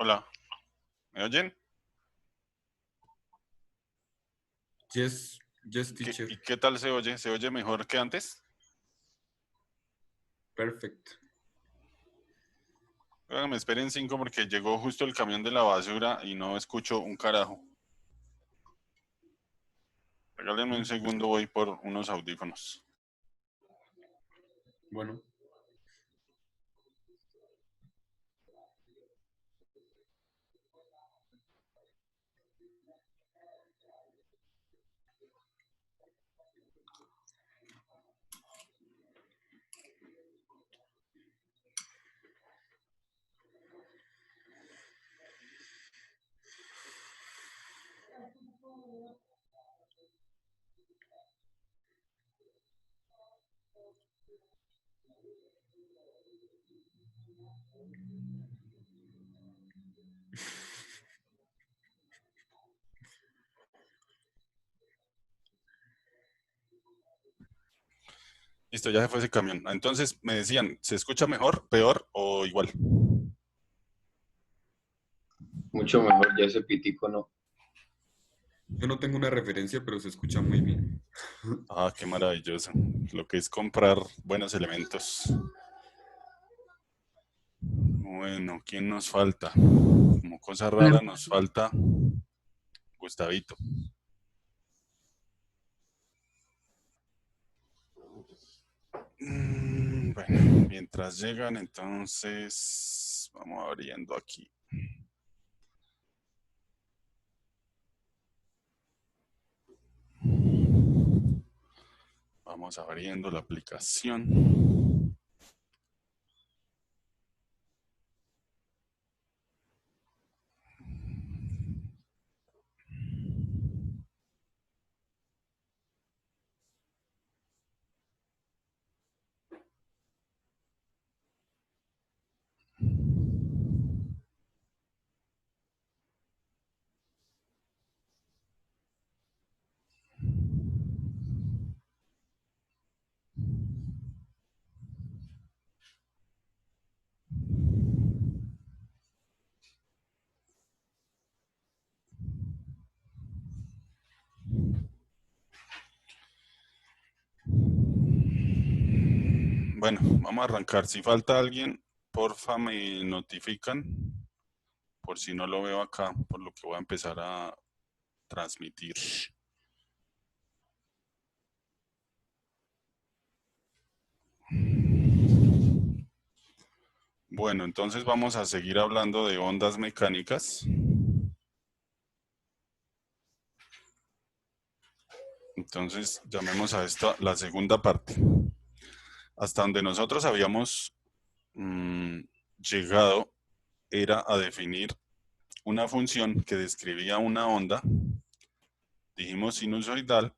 Hola, ¿me oyen? Yes, yes, teacher. ¿Y qué tal se oye? ¿Se oye mejor que antes? Perfect. Me esperen 5 porque llegó justo el camión de la basura y no escucho un carajo. Regálenme un segundo, voy por unos audífonos. Bueno, Listo, ya se fue ese camión. Entonces me decían, ¿se escucha mejor, peor o igual? Mucho mejor, ya ese pitico no. yo no tengo una referencia, pero se escucha muy bien. Ah, qué maravilloso. Lo que es comprar buenos elementos. Bueno, ¿quién nos falta? Como cosa rara nos falta Gustavito. Bueno, mientras llegan, entonces vamos abriendo aquí. Vamos abriendo la aplicación. Bueno, vamos a arrancar. Si falta alguien, porfa me notifican, por si no lo veo acá, por lo que voy a empezar a transmitir. Bueno, entonces vamos a seguir hablando de ondas mecánicas. Entonces llamemos a esta la segunda parte. Hasta donde nosotros habíamos llegado era a definir una función que describía una onda, dijimos sinusoidal,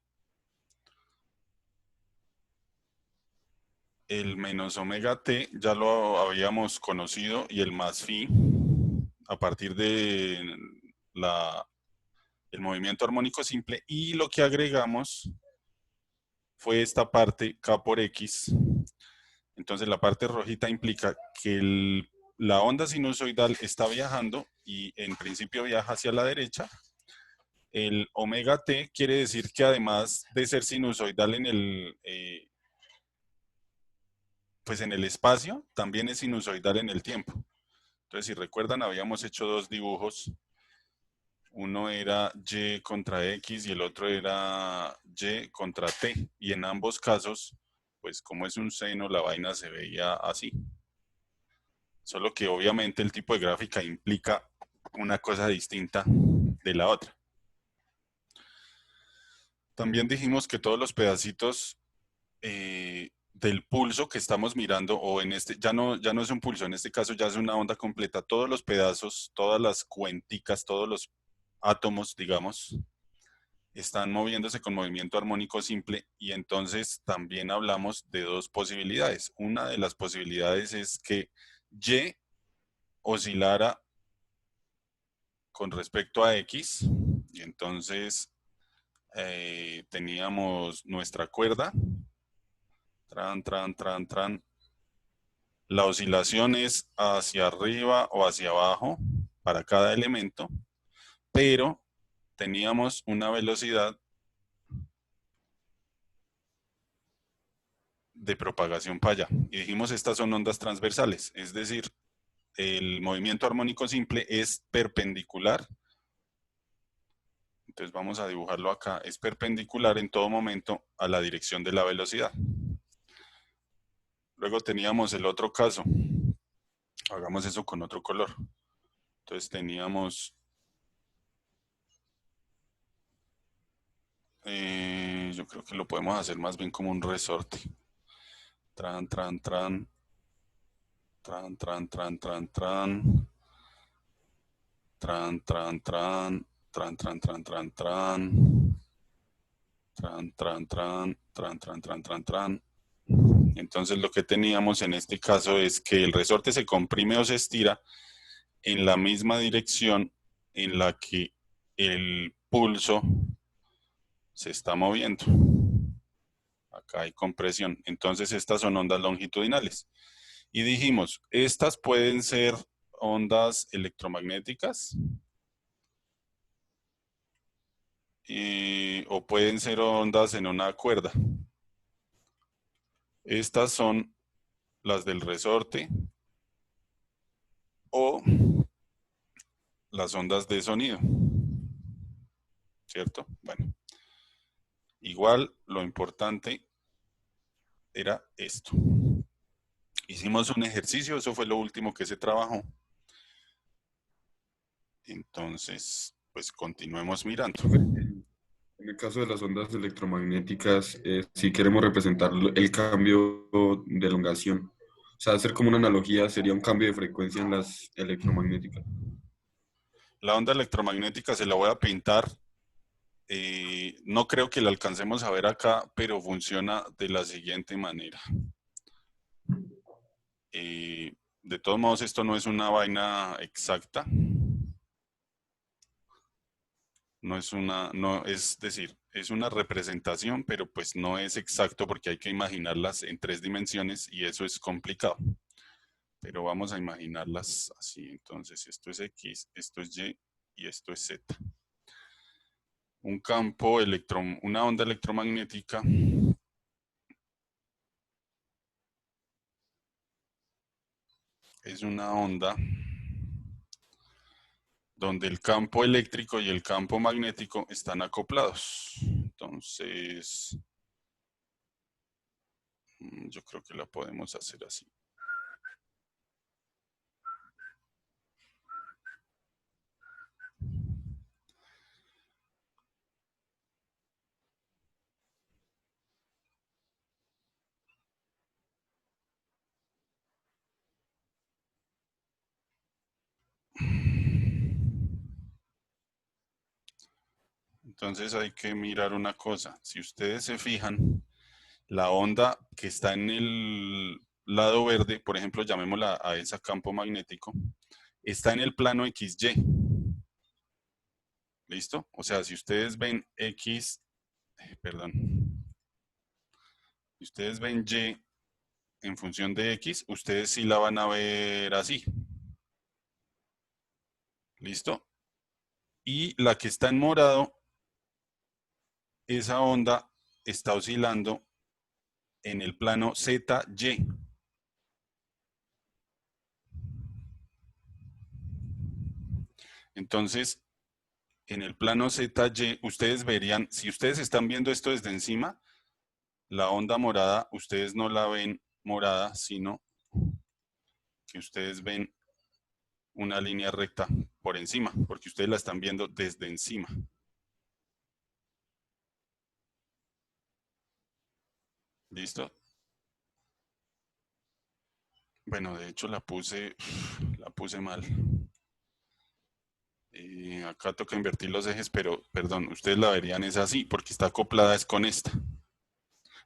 el menos omega t ya lo habíamos conocido y el más phi a partir de el movimiento armónico simple, y lo que agregamos fue esta parte k por x. Entonces la parte rojita implica que la onda sinusoidal está viajando y en principio viaja hacia la derecha. El omega t quiere decir que además de ser sinusoidal pues en el espacio, también es sinusoidal en el tiempo. Entonces, si recuerdan, habíamos hecho dos dibujos. Uno era y contra x y el otro era y contra t. Y en ambos casos, pues como es un seno, la vaina se veía así. Solo que obviamente el tipo de gráfica implica una cosa distinta de la otra. También dijimos que todos los pedacitos del pulso que estamos mirando, o en este, ya no es un pulso, en este caso ya es una onda completa, todos los pedazos, todas las cuenticas, todos los átomos, digamos, están moviéndose con movimiento armónico simple, y entonces también hablamos de dos posibilidades. Una de las posibilidades es que Y oscilara con respecto a X, y entonces teníamos nuestra cuerda, tran, tran, tran, tran. La oscilación es hacia arriba o hacia abajo, para cada elemento, pero teníamos una velocidad de propagación para allá. Y dijimos, estas son ondas transversales, es decir, el movimiento armónico simple es perpendicular. Entonces vamos a dibujarlo acá. Es perpendicular en todo momento a la dirección de la velocidad. Luego teníamos el otro caso. Hagamos eso con otro color. Entonces teníamos... yo creo que lo podemos hacer más bien como un resorte. Tran, tran, tran. Tran, tran, tran, tran, tran. Tran, tran, tran. Tran, tran, tran, tran, tran. Tran, tran, tran. Tran, tran, tran, tran, tran. Entonces lo que teníamos en este caso es que el resorte se comprime o se estira en la misma dirección en la que el pulso se está moviendo. Acá hay compresión. Entonces estas son ondas longitudinales. Y dijimos, estas pueden ser ondas electromagnéticas o pueden ser ondas en una cuerda. Estas son las del resorte o las ondas de sonido, ¿cierto? Bueno, igual lo importante era esto. Hicimos un ejercicio, eso fue lo último que se trabajó. Entonces, pues continuemos mirando. En el caso de las ondas electromagnéticas, si queremos representar el cambio de elongación, o sea, hacer como una analogía sería un cambio de frecuencia en las electromagnéticas. La onda electromagnética se la voy a pintar. No creo que la alcancemos a ver acá, pero funciona de la siguiente manera. De todos modos, esto no es una vaina exacta. No es decir, es una representación, pero pues no es exacto porque hay que imaginarlas en 3 dimensiones y eso es complicado. Pero vamos a imaginarlas así. Entonces, esto es X, esto es Y y esto es Z. Una onda electromagnética es una onda donde el campo eléctrico y el campo magnético están acoplados. Entonces, yo creo que la podemos hacer así. Entonces hay que mirar una cosa. Si ustedes se fijan, la onda que está en el lado verde, por ejemplo, llamémosla a ese campo magnético, está en el plano XY. ¿Listo? O sea, si ustedes ven perdón, si ustedes ven Y en función de X, ustedes sí la van a ver así. ¿Listo? Y la que está en morado, esa onda está oscilando en el plano ZY. Entonces, en el plano ZY, ustedes verían, si ustedes están viendo esto desde encima, la onda morada, ustedes no la ven morada, sino que ustedes ven una línea recta por encima, porque ustedes la están viendo desde encima. ¿Listo? Bueno, de hecho la puse mal. Acá toca invertir los ejes, pero perdón, ustedes la verían es así, porque está acoplada es con esta.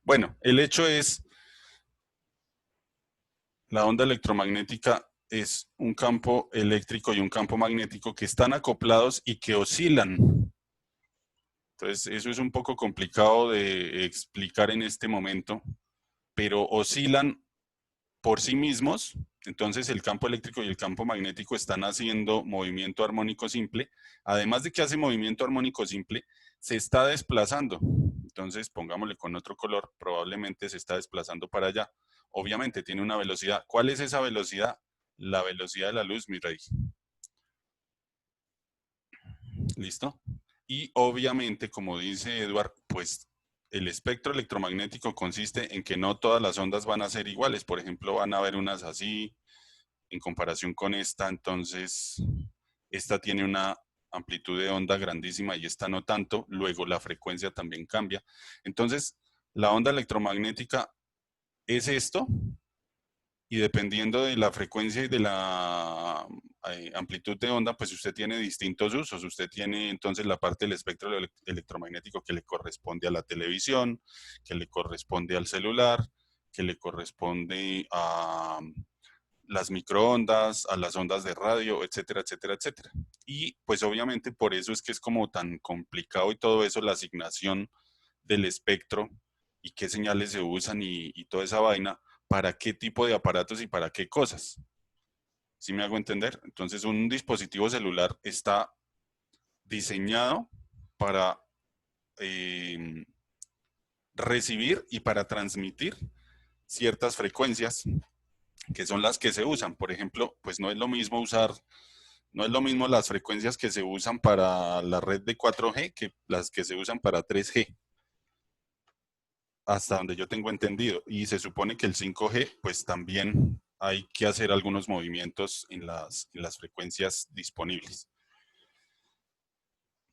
Bueno, el hecho es, la onda electromagnética es un campo eléctrico y un campo magnético que están acoplados y que oscilan. Entonces, eso es un poco complicado de explicar en este momento, pero oscilan por sí mismos Entonces el campo eléctrico y el campo magnético están haciendo movimiento armónico simple. Además de que hace movimiento armónico simple, se está desplazando. Entonces pongámosle con otro color, probablemente se está desplazando para allá. Obviamente tiene una velocidad. ¿Cuál es esa velocidad? La velocidad de la luz, mi rey. ¿Listo? Y obviamente, como dice Edward, pues el espectro electromagnético consiste en que no todas las ondas van a ser iguales. Por ejemplo, van a haber unas así en comparación con esta, entonces esta tiene una amplitud de onda grandísima y esta no tanto. Luego la frecuencia también cambia. Entonces, la onda electromagnética es esto, y dependiendo de la frecuencia y de la amplitud de onda, pues usted tiene distintos usos. Usted tiene entonces la parte del espectro electromagnético que le corresponde a la televisión, que le corresponde al celular, que le corresponde a las microondas, a las ondas de radio, etcétera, etcétera, etcétera. Y pues obviamente por eso es que es como tan complicado y todo eso, la asignación del espectro y qué señales se usan y toda esa vaina, para qué tipo de aparatos y para qué cosas. ¿Sí me hago entender? Entonces, un dispositivo celular está diseñado para eh, recibir y para transmitir ciertas frecuencias que son las que se usan. Por ejemplo, pues no es lo mismo no es lo mismo las frecuencias que se usan para la red de 4G que las que se usan para 3G, hasta donde yo tengo entendido. Y se supone que el 5G, pues también hay que hacer algunos movimientos en las frecuencias disponibles.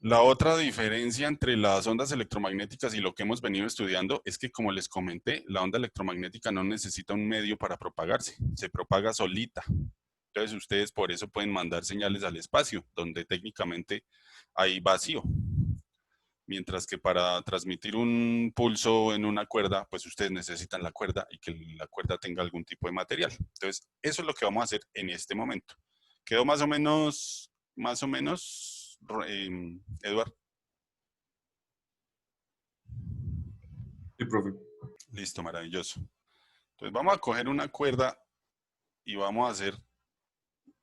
La otra diferencia entre las ondas electromagnéticas y lo que hemos venido estudiando es que, como les comenté, la onda electromagnética no necesita un medio para propagarse, se propaga solita. Entonces ustedes por eso pueden mandar señales al espacio, donde técnicamente hay vacío. Mientras que para transmitir un pulso en una cuerda, pues ustedes necesitan la cuerda y que la cuerda tenga algún tipo de material. Entonces, eso es lo que vamos a hacer en este momento. ¿Quedó más o menos, Eduard? Sí, profe. Listo, maravilloso. Entonces, vamos a coger una cuerda y vamos a hacer,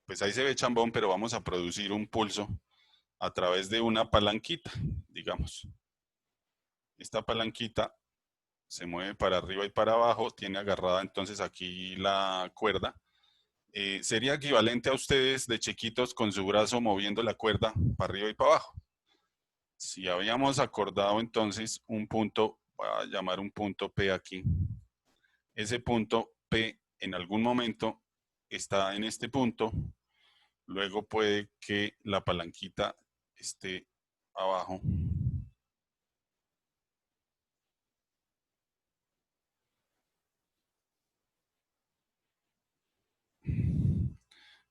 pues ahí se ve chambón, pero vamos a producir un pulso a través de una palanquita, digamos. Esta palanquita se mueve para arriba y para abajo, tiene agarrada entonces aquí la cuerda. Sería equivalente a ustedes de chiquitos con su brazo moviendo la cuerda para arriba y para abajo. Si habíamos acordado entonces un punto, voy a llamar un punto P aquí. Ese punto P en algún momento está en este punto, luego puede que la palanquita esté abajo.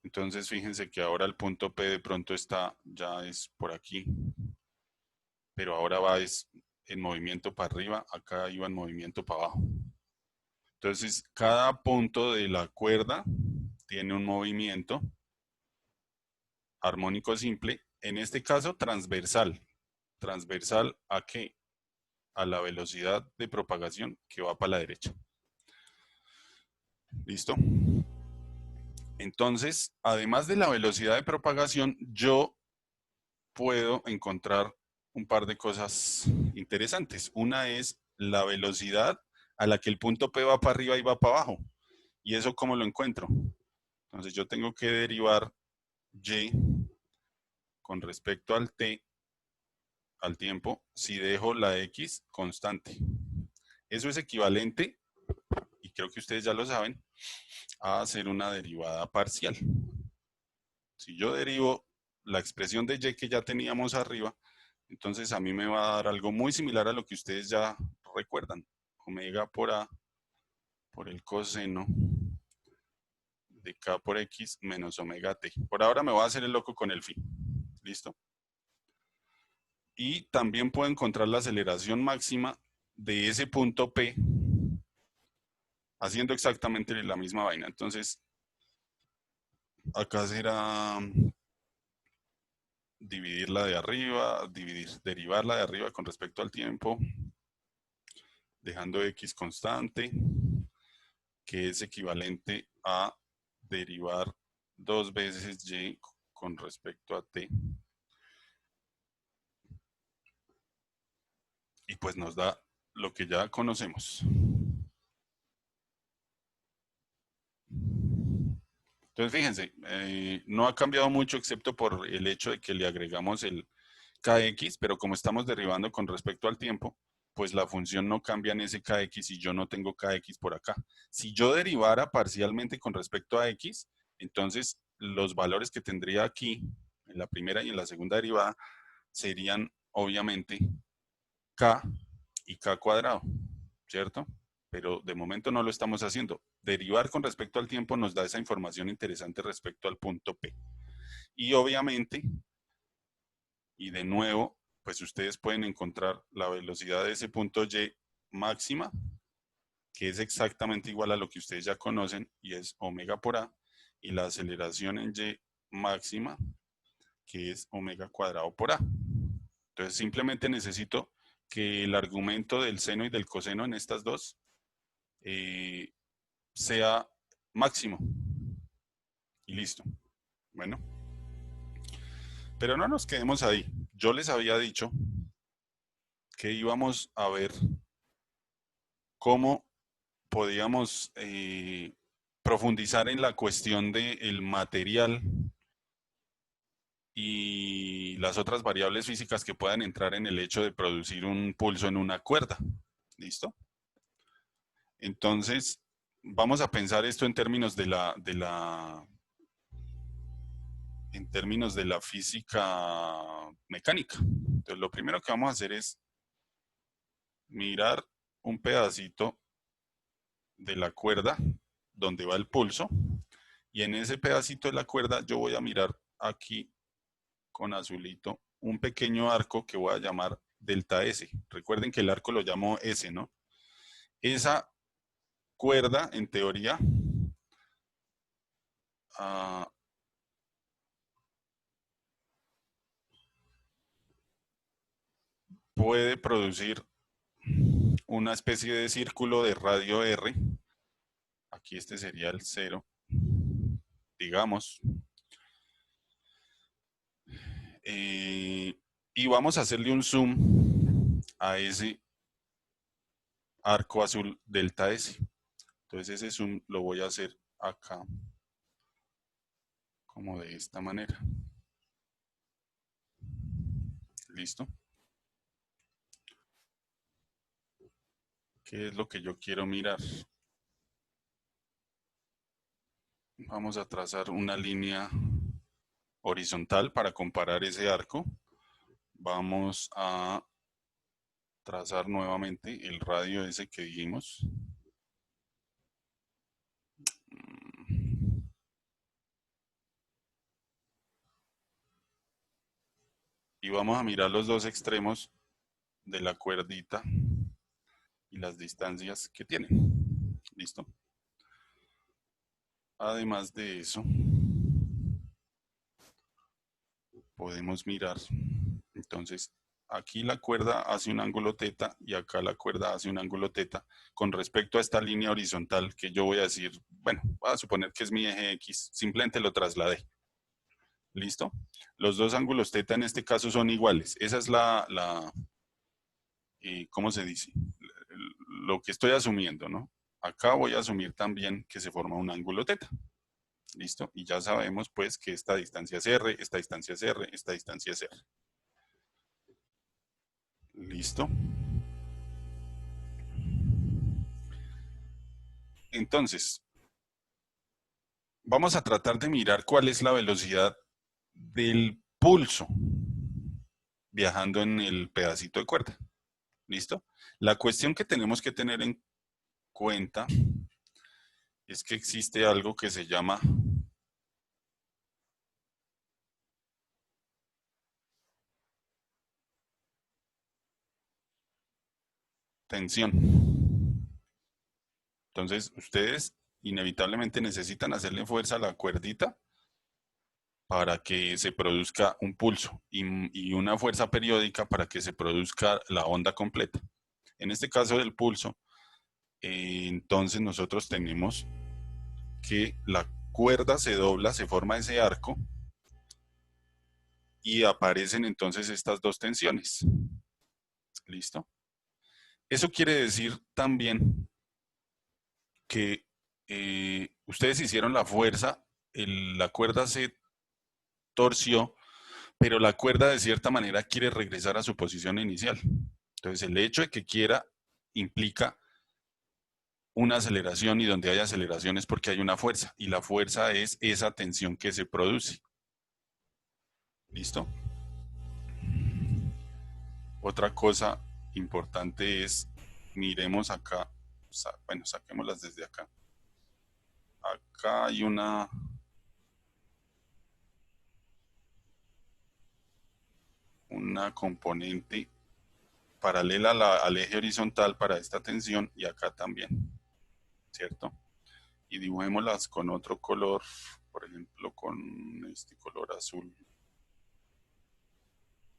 Entonces fíjense que ahora el punto P de pronto está, ya es por aquí, pero ahora va es en movimiento para arriba, acá iba en movimiento para abajo. Entonces cada punto de la cuerda tiene un movimiento armónico simple, en este caso transversal. ¿Transversal a qué? A la velocidad de propagación que va para la derecha. ¿Listo? Entonces, además de la velocidad de propagación, yo puedo encontrar un par de cosas interesantes. Una es la velocidad a la que el punto P va para arriba y va para abajo. ¿Y eso cómo lo encuentro? Entonces yo tengo que derivar y con respecto al t, al tiempo, si dejo la x constante. Eso es equivalente, y creo que ustedes ya lo saben, a hacer una derivada parcial. Si yo derivo la expresión de y que ya teníamos arriba, entonces a mí me va a dar algo muy similar a lo que ustedes ya recuerdan. Omega por a por el coseno de k por x menos omega t. Por ahora me voy a hacer el loco con el phi. ¿Listo? Y también puedo encontrar la aceleración máxima de ese punto P haciendo exactamente la misma vaina. Entonces, acá será dividirla de arriba, derivarla de arriba con respecto al tiempo, dejando x constante, que es equivalente a derivar 2 veces y con respecto a t. Y pues nos da lo que ya conocemos. Entonces, fíjense, no ha cambiado mucho excepto por el hecho de que le agregamos el kx, pero como estamos derivando con respecto al tiempo, pues la función no cambia en ese kx y yo no tengo kx por acá. Si yo derivara parcialmente con respecto a x, entonces los valores que tendría aquí, en la primera y en la segunda derivada, serían obviamente k y k cuadrado, ¿cierto? Pero de momento no lo estamos haciendo. Derivar con respecto al tiempo nos da esa información interesante respecto al punto P. Y obviamente, y de nuevo, pues ustedes pueden encontrar la velocidad de ese punto Y máxima, que es exactamente igual a lo que ustedes ya conocen, y es omega por A, y la aceleración en Y máxima, que es omega cuadrado por A. Entonces simplemente necesito que el argumento del seno y del coseno en estas dos sea máximo. Y listo. Bueno. Pero no nos quedemos ahí. Yo les había dicho que íbamos a ver cómo podíamos profundizar en la cuestión del material y las otras variables físicas que puedan entrar en el hecho de producir un pulso en una cuerda. ¿Listo? Entonces, vamos a pensar esto en términos de la física mecánica. Entonces, lo primero que vamos a hacer es mirar un pedacito de la cuerda donde va el pulso, y en ese pedacito de la cuerda yo voy a mirar aquí con azulito un pequeño arco que voy a llamar delta S. Recuerden que el arco lo llamo S, ¿no? Esa cuerda, en teoría, puede producir una especie de círculo de radio R. Aquí este sería el 0, digamos. Y vamos a hacerle un zoom a ese arco azul delta S. Entonces ese zoom lo voy a hacer acá, como de esta manera. ¿Listo? ¿Qué es lo que yo quiero mirar? Vamos a trazar una línea horizontal para comparar ese arco. Vamos a trazar nuevamente el radio ese que dijimos. Y vamos a mirar los dos extremos de la cuerdita y las distancias que tienen. ¿Listo? Además de eso, podemos mirar, entonces, aquí la cuerda hace un ángulo teta y acá la cuerda hace un ángulo teta con respecto a esta línea horizontal que yo voy a decir, bueno, voy a suponer que es mi eje X, simplemente lo trasladé. ¿Listo? Los dos ángulos teta en este caso son iguales. Esa es ¿cómo se dice? Lo que estoy asumiendo, ¿no? Acá voy a asumir también que se forma un ángulo teta. ¿Listo? Y ya sabemos pues que esta distancia es R, esta distancia es R, esta distancia es R. ¿Listo? Entonces, vamos a tratar de mirar cuál es la velocidad del pulso viajando en el pedacito de cuerda. ¿Listo? La cuestión que tenemos que tener en cuenta es que existe algo que se llama tensión. Entonces, ustedes inevitablemente necesitan hacerle fuerza a la cuerdita para que se produzca un pulso y una fuerza periódica para que se produzca la onda completa. En este caso del pulso, entonces nosotros tenemos que la cuerda se dobla, se forma ese arco y aparecen entonces estas dos tensiones. ¿Listo? Eso quiere decir también que ustedes hicieron la fuerza, la cuerda se torció, pero la cuerda de cierta manera quiere regresar a su posición inicial. Entonces el hecho de que quiera implica una aceleración, y donde hay aceleración es porque hay una fuerza, y la fuerza es esa tensión que se produce. ¿Listo? Otra cosa importante es, miremos acá, bueno, saquémoslas desde acá. Acá hay una componente paralela al eje horizontal para esta tensión, y acá también, ¿cierto? Y dibujémoslas con otro color, por ejemplo, con este color azul,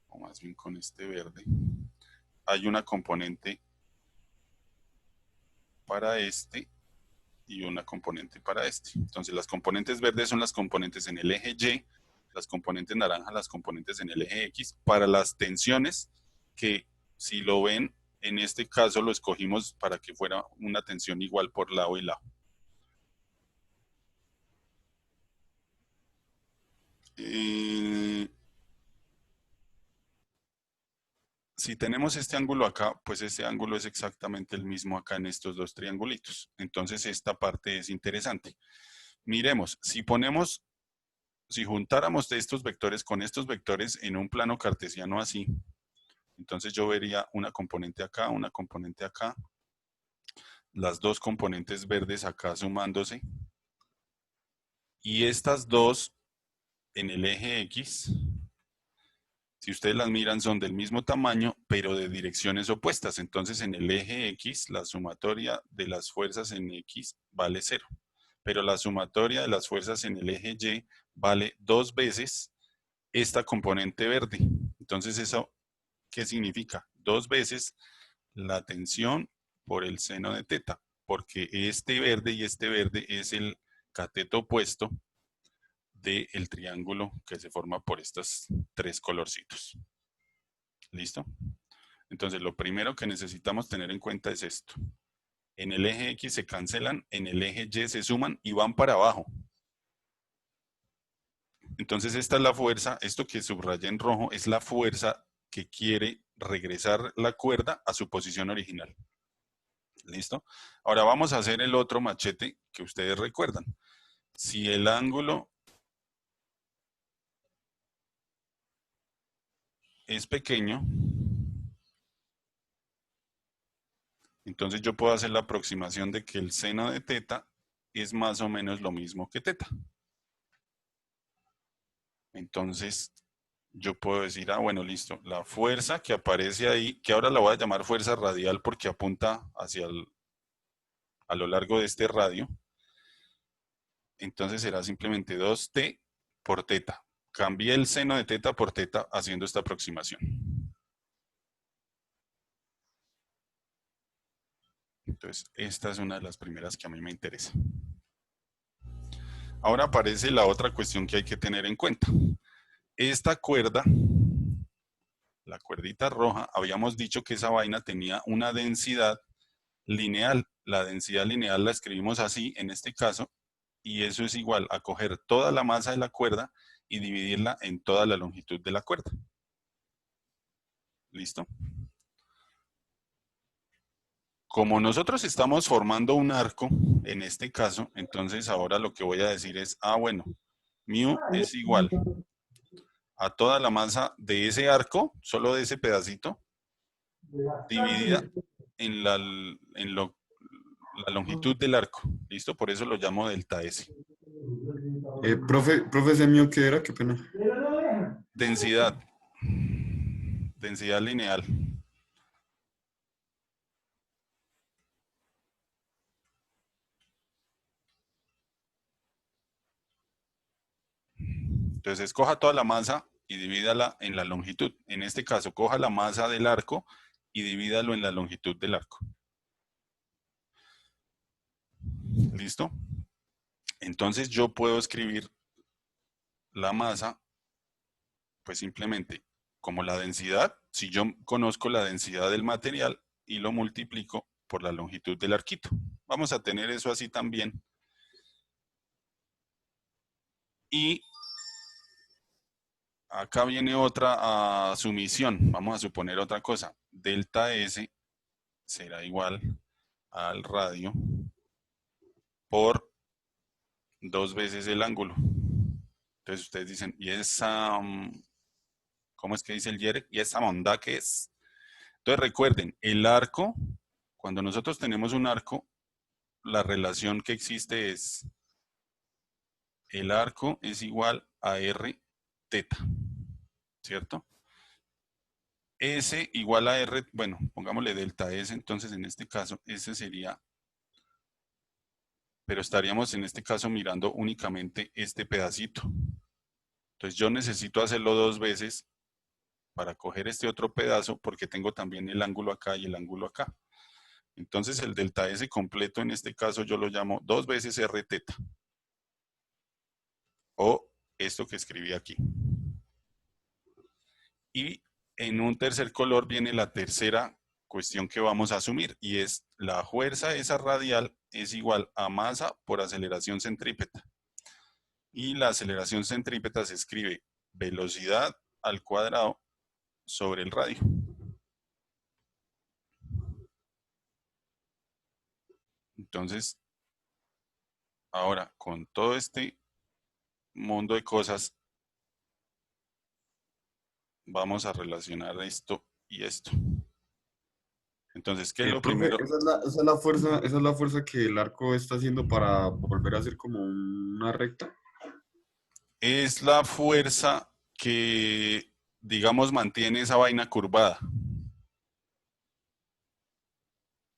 o más bien con este verde. Hay una componente para este y una componente para este. Entonces las componentes verdes son las componentes en el eje Y, las componentes naranjas las componentes en el eje X, para las tensiones que, si lo ven, en este caso lo escogimos para que fuera una tensión igual por lado y lado. Si tenemos este ángulo acá, pues este ángulo es exactamente el mismo acá en estos dos triangulitos. Entonces esta parte es interesante. Miremos, si juntáramos estos vectores con estos vectores en un plano cartesiano así, entonces yo vería una componente acá, una componente acá, las dos componentes verdes acá sumándose, y estas dos en el eje X, si ustedes las miran, son del mismo tamaño, pero de direcciones opuestas. Entonces, en el eje X, la sumatoria de las fuerzas en X vale 0. Pero la sumatoria de las fuerzas en el eje Y vale 2 veces esta componente verde. Entonces, ¿eso qué significa? 2 veces la tensión por el seno de teta, porque este verde y este verde es el cateto opuesto del triángulo que se forma por estos tres colorcitos. ¿Listo? Entonces, lo primero que necesitamos tener en cuenta es esto. En el eje X se cancelan, en el eje Y se suman y van para abajo. Entonces, esta es la fuerza, esto que subrayé en rojo es la fuerza que quiere regresar la cuerda a su posición original. ¿Listo? Ahora vamos a hacer el otro machete que ustedes recuerdan. Si el ángulo es pequeño, entonces yo puedo hacer la aproximación de que el seno de teta es más o menos lo mismo que teta. Entonces yo puedo decir, bueno, listo, la fuerza que aparece ahí, que ahora la voy a llamar fuerza radial porque apunta a lo largo de este radio, entonces será simplemente 2t por teta. Cambié el seno de teta por teta haciendo esta aproximación. Entonces, esta es una de las primeras que a mí me interesa. Ahora aparece la otra cuestión que hay que tener en cuenta. Esta cuerda, la cuerdita roja, habíamos dicho que esa vaina tenía una densidad lineal. La densidad lineal la escribimos así en este caso, y eso es igual a coger toda la masa de la cuerda y dividirla en toda la longitud de la cuerda. ¿Listo? Como nosotros estamos formando un arco, en este caso, entonces ahora lo que voy a decir es, bueno, mu es igual a toda la masa de ese arco, solo de ese pedacito, dividida en la longitud del arco. ¿Listo? Por eso lo llamo delta S. Profe, ¿ese mío qué era? Qué pena. Densidad. Densidad lineal. Entonces, escoja toda la masa y divídala en la longitud. En este caso, coja la masa del arco y divídalo en la longitud del arco. ¿Listo? Entonces yo puedo escribir la masa, pues simplemente como la densidad, si yo conozco la densidad del material y lo multiplico por la longitud del arquito. Vamos a tener eso así también. Y acá viene otra sumisión. Vamos a suponer otra cosa. Delta S será igual al radio por 2 veces el ángulo. Entonces ustedes dicen, ¿y esa, cómo es que dice el Yerek? ¿Y esa onda qué es? Entonces recuerden, el arco, cuando nosotros tenemos un arco, la relación que existe es el arco es igual a R teta, ¿cierto? S igual a R, bueno, pongámosle delta S, entonces en este caso, S sería, pero estaríamos en este caso mirando únicamente este pedacito. Entonces yo necesito hacerlo 2 veces para coger este otro pedazo porque tengo también el ángulo acá y el ángulo acá. Entonces el delta S completo en este caso yo lo llamo 2 veces R teta. O esto que escribí aquí. Y en un tercer color viene la tercera cuestión que vamos a asumir y es la fuerza esa radial es igual a masa por aceleración centrípeta. Y la aceleración centrípeta se escribe velocidad al cuadrado sobre el radio. Entonces, ahora con todo este mundo de cosas, vamos a relacionar esto y esto. Entonces, ¿qué es lo Profe, primero? esa es la fuerza que el arco está haciendo para volver a ser como una recta. Es la fuerza que, digamos, mantiene esa vaina curvada.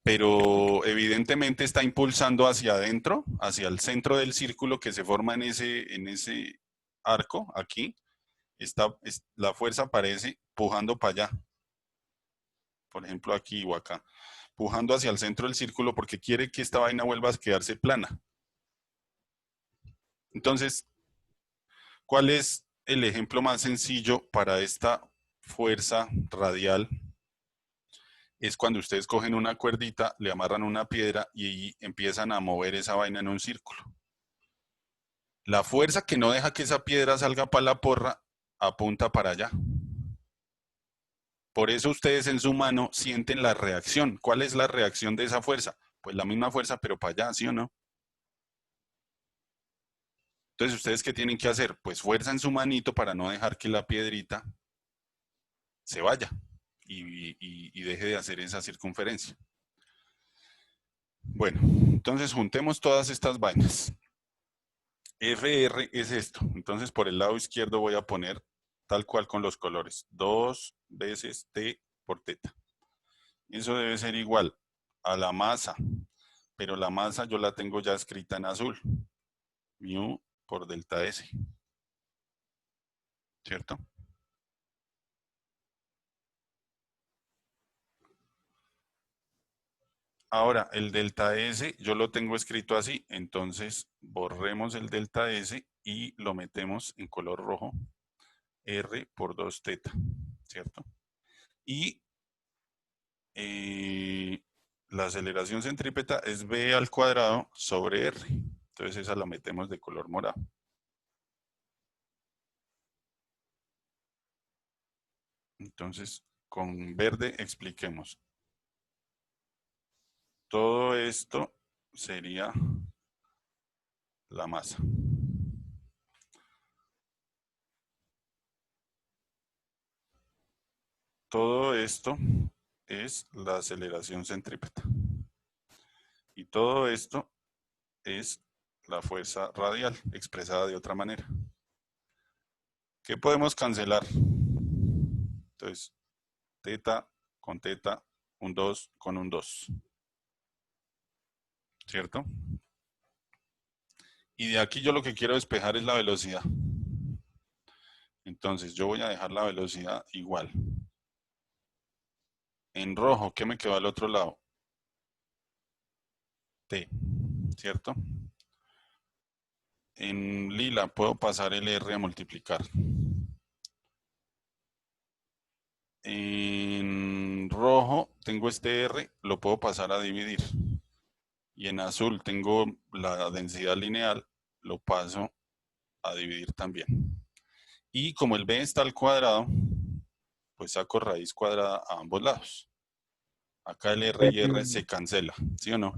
Pero evidentemente está impulsando hacia adentro, hacia el centro del círculo que se forma en ese arco, aquí. La fuerza aparece pujando para allá. Por ejemplo, aquí o acá. Pujando hacia el centro del círculo porque quiere que esta vaina vuelva a quedarse plana. Entonces, ¿cuál es el ejemplo más sencillo para esta fuerza radial? Es cuando ustedes cogen una cuerdita, le amarran una piedra y empiezan a mover esa vaina en un círculo. La fuerza que no deja que esa piedra salga para la porra apunta para allá. Por eso ustedes en su mano sienten la reacción. ¿Cuál es la reacción de esa fuerza? Pues la misma fuerza, pero para allá, ¿sí o no? Entonces, ¿ustedes qué tienen que hacer? Pues fuerza en su manito para no dejar que la piedrita se vaya y deje de hacer esa circunferencia. Bueno, entonces juntemos todas estas vainas. FR es esto. Entonces, por el lado izquierdo voy a poner tal cual con los colores. 2 veces T por teta. Eso debe ser igual a la masa, pero la masa yo la tengo ya escrita en azul. Mu por delta S. ¿Cierto? Ahora, el delta S yo lo tengo escrito así, entonces borremos el delta S y lo metemos en color rojo. R por 2 teta, ¿cierto? Y la aceleración centrípeta es V al cuadrado sobre R. Entonces esa la metemos de color morado. Entonces, con verde expliquemos. Todo esto sería la masa. Todo esto es la aceleración centrípeta. Y todo esto es la fuerza radial, expresada de otra manera. ¿Qué podemos cancelar? Entonces, teta, un 2 con un 2. ¿Cierto? Y de aquí yo lo que quiero despejar es la velocidad. Entonces, yo voy a dejar la velocidad igual. En rojo, ¿qué me quedó al otro lado? T, ¿cierto? En lila puedo pasar el R a multiplicar. En rojo tengo este R, lo puedo pasar a dividir. Y en azul tengo la densidad lineal, lo paso a dividir también. Y como el B está al cuadrado, pues saco raíz cuadrada a ambos lados. Acá el R y R se cancela, ¿sí o no?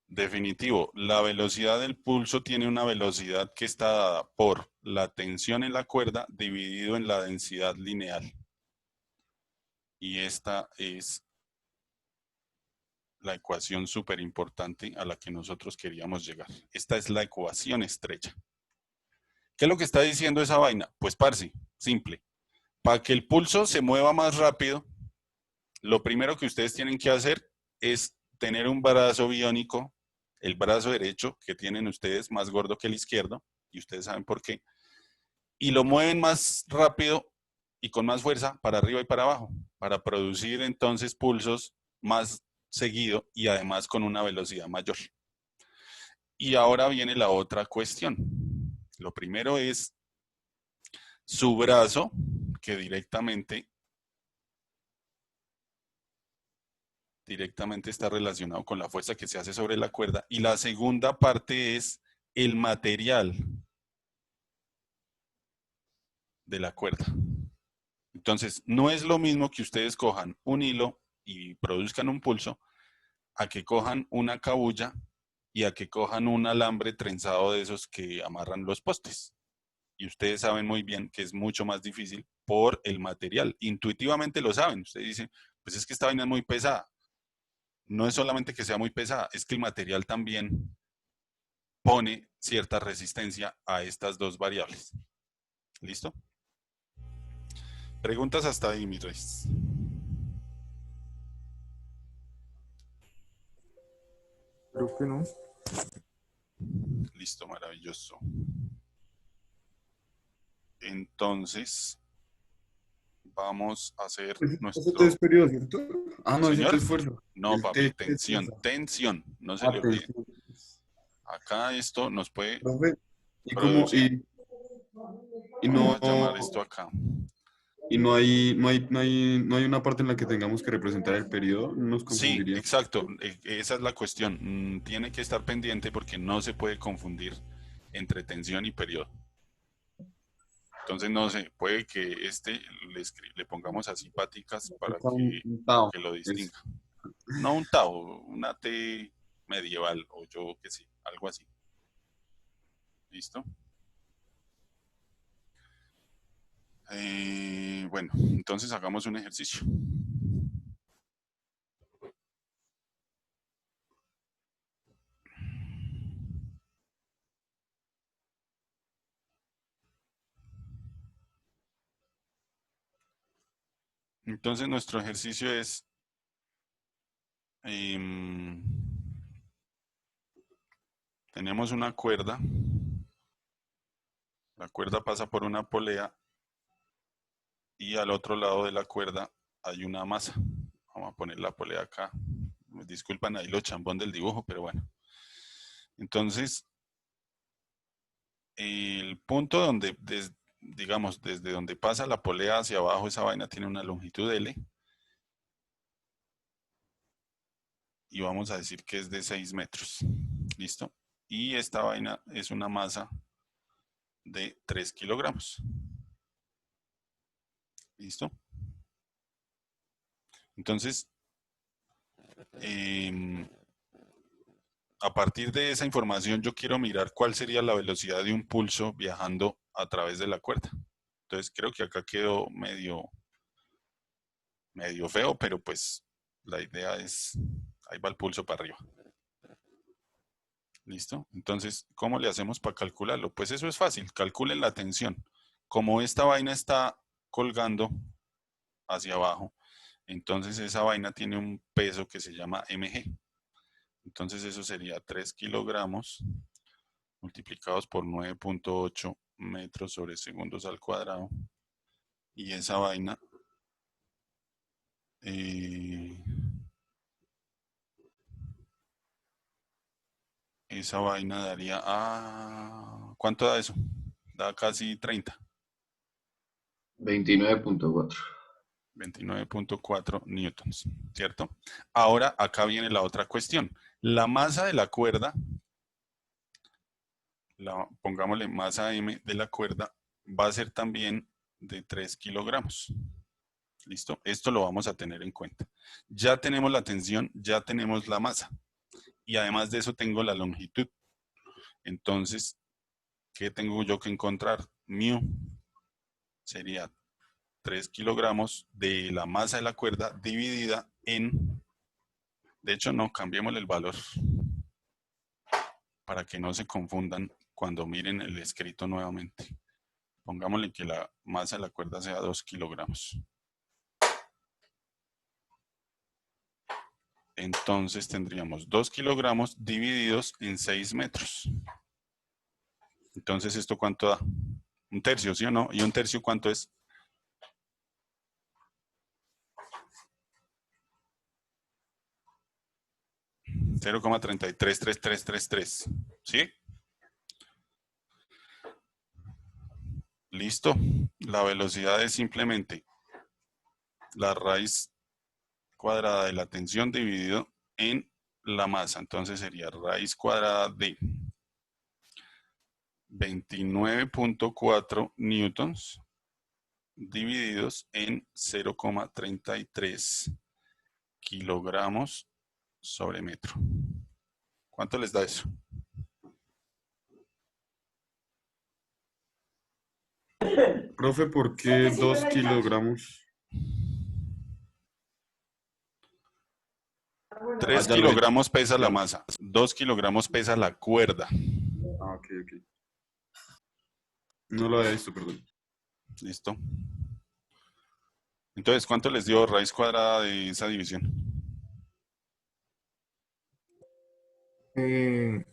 Definitivo, la velocidad del pulso tiene una velocidad que está dada por la tensión en la cuerda dividido en la densidad lineal. Y esta es la ecuación súper importante a la que nosotros queríamos llegar. Esta es la ecuación estrella. ¿Qué es lo que está diciendo esa vaina? Pues, parce, simple. Para que el pulso se mueva más rápido, lo primero que ustedes tienen que hacer es tener un brazo biónico, el brazo derecho que tienen ustedes más gordo que el izquierdo, y ustedes saben por qué, y lo mueven más rápido y con más fuerza para arriba y para abajo, para producir entonces pulsos más seguido y además con una velocidad mayor. Y ahora viene la otra cuestión. Lo primero es su brazo, que directamente está relacionado con la fuerza que se hace sobre la cuerda. Y la segunda parte es el material de la cuerda. Entonces, no es lo mismo que ustedes cojan un hilo y produzcan un pulso, a que cojan una cabulla y a que cojan un alambre trenzado de esos que amarran los postes. Y ustedes saben muy bien que es mucho más difícil por el material. Intuitivamente lo saben. Ustedes dicen, pues es que esta vaina es muy pesada. No es solamente que sea muy pesada, es que el material también pone cierta resistencia a estas dos variables. ¿Listo? Preguntas hasta ahí, mis reyes. Creo que no. Listo, maravilloso. Entonces, vamos a hacer Ese T es nuestro... periodo, ¿cierto? Ah, no, ese T Señor, es fuerza. no, El papi, T es tensión, fuerza. tensión, no se Ah, le olvide. tensión. Acá esto nos puede Profe, y como, producir, y vamos no, a llamar esto acá. y no hay una parte en la que tengamos que representar el periodo, no nos Sí, confundiría. exacto, esa es la cuestión. Tiene que estar pendiente porque no se puede confundir entre tensión y periodo. Entonces, no sé, puede que le pongamos así paticas para Está un Tao, que lo es distinga. No un Tau, una T medieval o yo qué sé, algo así. ¿Listo? Bueno, entonces hagamos un ejercicio. Entonces nuestro ejercicio es, tenemos una cuerda, la cuerda pasa por una polea y al otro lado de la cuerda hay una masa. Vamos a poner la polea acá. Me disculpan ahí lo chambón del dibujo, pero bueno. Entonces, el punto donde, digamos, desde donde pasa la polea hacia abajo, esa vaina tiene una longitud L. Y vamos a decir que es de 6 metros. ¿Listo? Y esta vaina es una masa de 3 kilogramos. ¿Listo? Entonces, a partir de esa información yo quiero mirar cuál sería la velocidad de un pulso viajando a través de la cuerda. Entonces creo que acá quedó medio feo, pero pues la idea es, ahí va el pulso para arriba. ¿Listo? Entonces, ¿cómo le hacemos para calcularlo? Pues eso es fácil, calculen la tensión. Como esta vaina está colgando hacia abajo, entonces esa vaina tiene un peso que se llama mg. Entonces eso sería 3 kilogramos multiplicados por 9.8 metros sobre segundos al cuadrado. Y esa vaina esa vaina daría a... ¿Cuánto da eso? Da casi 30. 29.4. 29.4 newtons, ¿cierto? Ahora acá viene la otra cuestión. La masa de la cuerda, pongámosle masa M de la cuerda, va a ser también de 3 kilogramos. ¿Listo? Esto lo vamos a tener en cuenta. Ya tenemos la tensión, ya tenemos la masa. Y además de eso tengo la longitud. Entonces, ¿qué tengo yo que encontrar? Mu sería 3 kilogramos de la masa de la cuerda dividida en... De hecho, no, cambiémosle el valor para que no se confundan cuando miren el escrito nuevamente. Pongámosle que la masa de la cuerda sea 2 kilogramos. Entonces tendríamos 2 kilogramos divididos en 6 metros. Entonces, ¿esto cuánto da? Un tercio, ¿sí o no? ¿Y un tercio cuánto es? $0,333333, ¿sí? Listo. La velocidad es simplemente la raíz cuadrada de la tensión dividido en la masa. Entonces sería raíz cuadrada de 29.4 newtons divididos en 0,33 kilogramos sobre metro. ¿Cuánto les da eso? Profe, ¿por qué 2 kilogramos? 3 Ya lo vi. kilogramos pesa la Ya. masa, 2 kilogramos pesa la cuerda. Ok. No lo había visto, perdón. ¿Listo? Entonces, ¿cuánto les dio raíz cuadrada de esa división?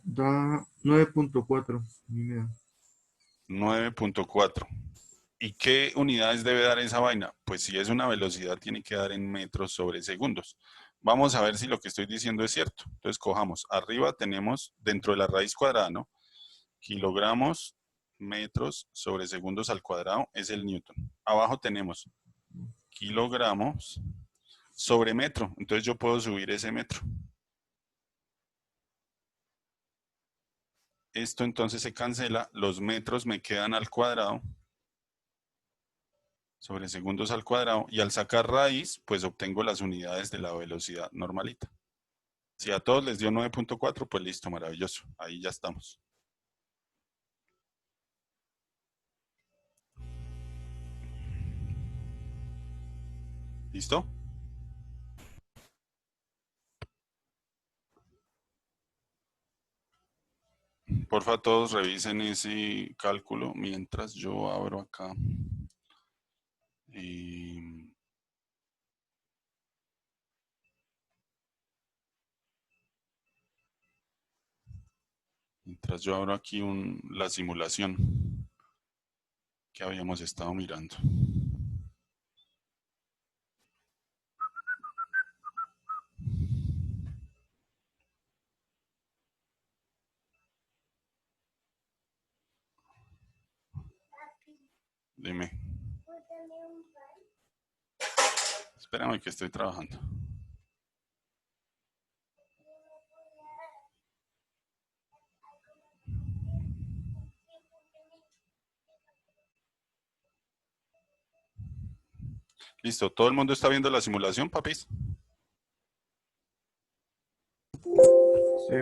Da 9.4. 9.4. ¿Y qué unidades debe dar esa vaina? Pues si es una velocidad, tiene que dar en metros sobre segundos. Vamos a ver si lo que estoy diciendo es cierto. Entonces, cojamos. Arriba tenemos, dentro de la raíz cuadrada, ¿no? Kilogramos, metros sobre segundos al cuadrado es el newton. Abajo tenemos kilogramos sobre metro. Entonces, yo puedo subir ese metro. Esto entonces se cancela. Los metros me quedan al cuadrado sobre segundos al cuadrado, y al sacar raíz, pues obtengo las unidades de la velocidad normalita. Si a todos les dio 9.4, pues listo, maravilloso. Ahí ya estamos. ¿Listo? Porfa, todos revisen ese cálculo mientras yo abro acá. Mientras yo abro aquí la simulación que habíamos estado mirando. Dime. Espérame que estoy trabajando. Listo, ¿todo el mundo está viendo la simulación, papis? Sí.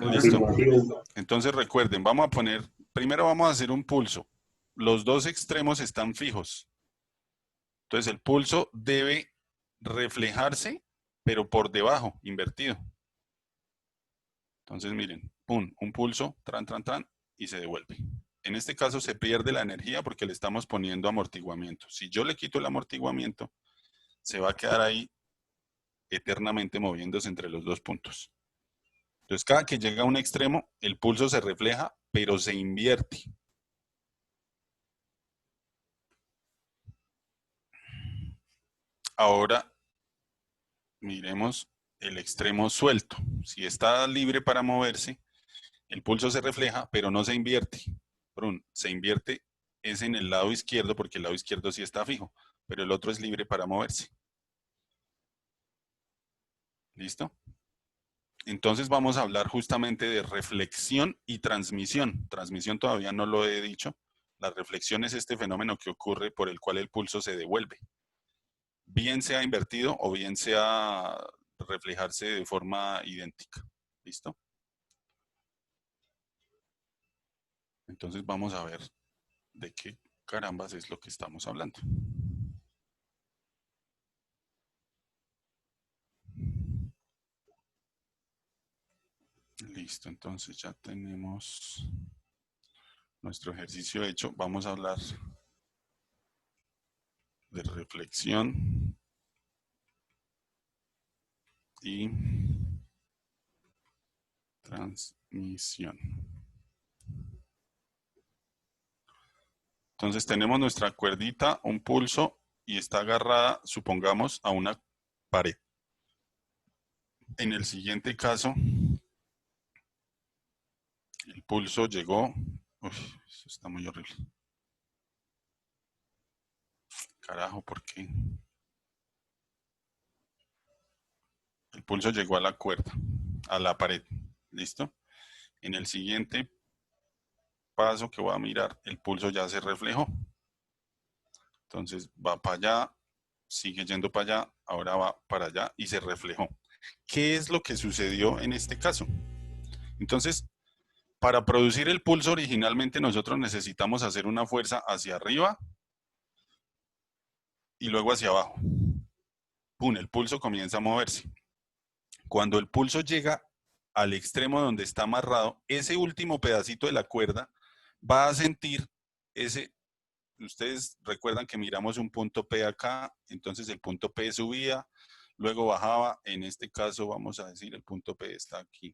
Listo. Entonces recuerden, primero vamos a hacer un pulso. Los dos extremos están fijos. Entonces el pulso debe reflejarse, pero por debajo, invertido. Entonces miren, pum, un pulso, tran, tran, tran, y se devuelve. En este caso se pierde la energía porque le estamos poniendo amortiguamiento. Si yo le quito el amortiguamiento, se va a quedar ahí eternamente moviéndose entre los dos puntos. Entonces cada que llega a un extremo, el pulso se refleja, pero se invierte. Ahora miremos el extremo suelto. Si está libre para moverse, El pulso se refleja, pero no se invierte. Se invierte es en el lado izquierdo, porque el lado izquierdo sí está fijo, pero el otro es libre para moverse. ¿Listo? Entonces vamos a hablar justamente de reflexión y transmisión. Transmisión todavía no lo he dicho. La reflexión es este fenómeno que ocurre por el cual el pulso se devuelve. Bien sea invertido o bien sea reflejarse de forma idéntica. ¿Listo? Entonces vamos a ver de qué carambas es lo que estamos hablando. Listo, entonces ya tenemos nuestro ejercicio hecho. Vamos a hablar de reflexión y transmisión. Entonces tenemos nuestra cuerdita, un pulso y está agarrada, supongamos, a una pared. En el siguiente caso, el pulso llegó. Uy, eso está muy horrible. Carajo, ¿por qué? El pulso llegó a la cuerda, a la pared. ¿Listo? En el siguiente paso que voy a mirar, el pulso ya se reflejó. Entonces va para allá, sigue yendo para allá, ahora va para allá y se reflejó. ¿Qué es lo que sucedió en este caso? Entonces, para producir el pulso originalmente nosotros necesitamos hacer una fuerza hacia arriba y luego hacia abajo. ¡Pum! El pulso comienza a moverse. Cuando el pulso llega al extremo donde está amarrado, ese último pedacito de la cuerda va a sentir ese. Ustedes recuerdan que miramos un punto P acá, entonces el punto P subía, luego bajaba, en este caso vamos a decir el punto P está aquí.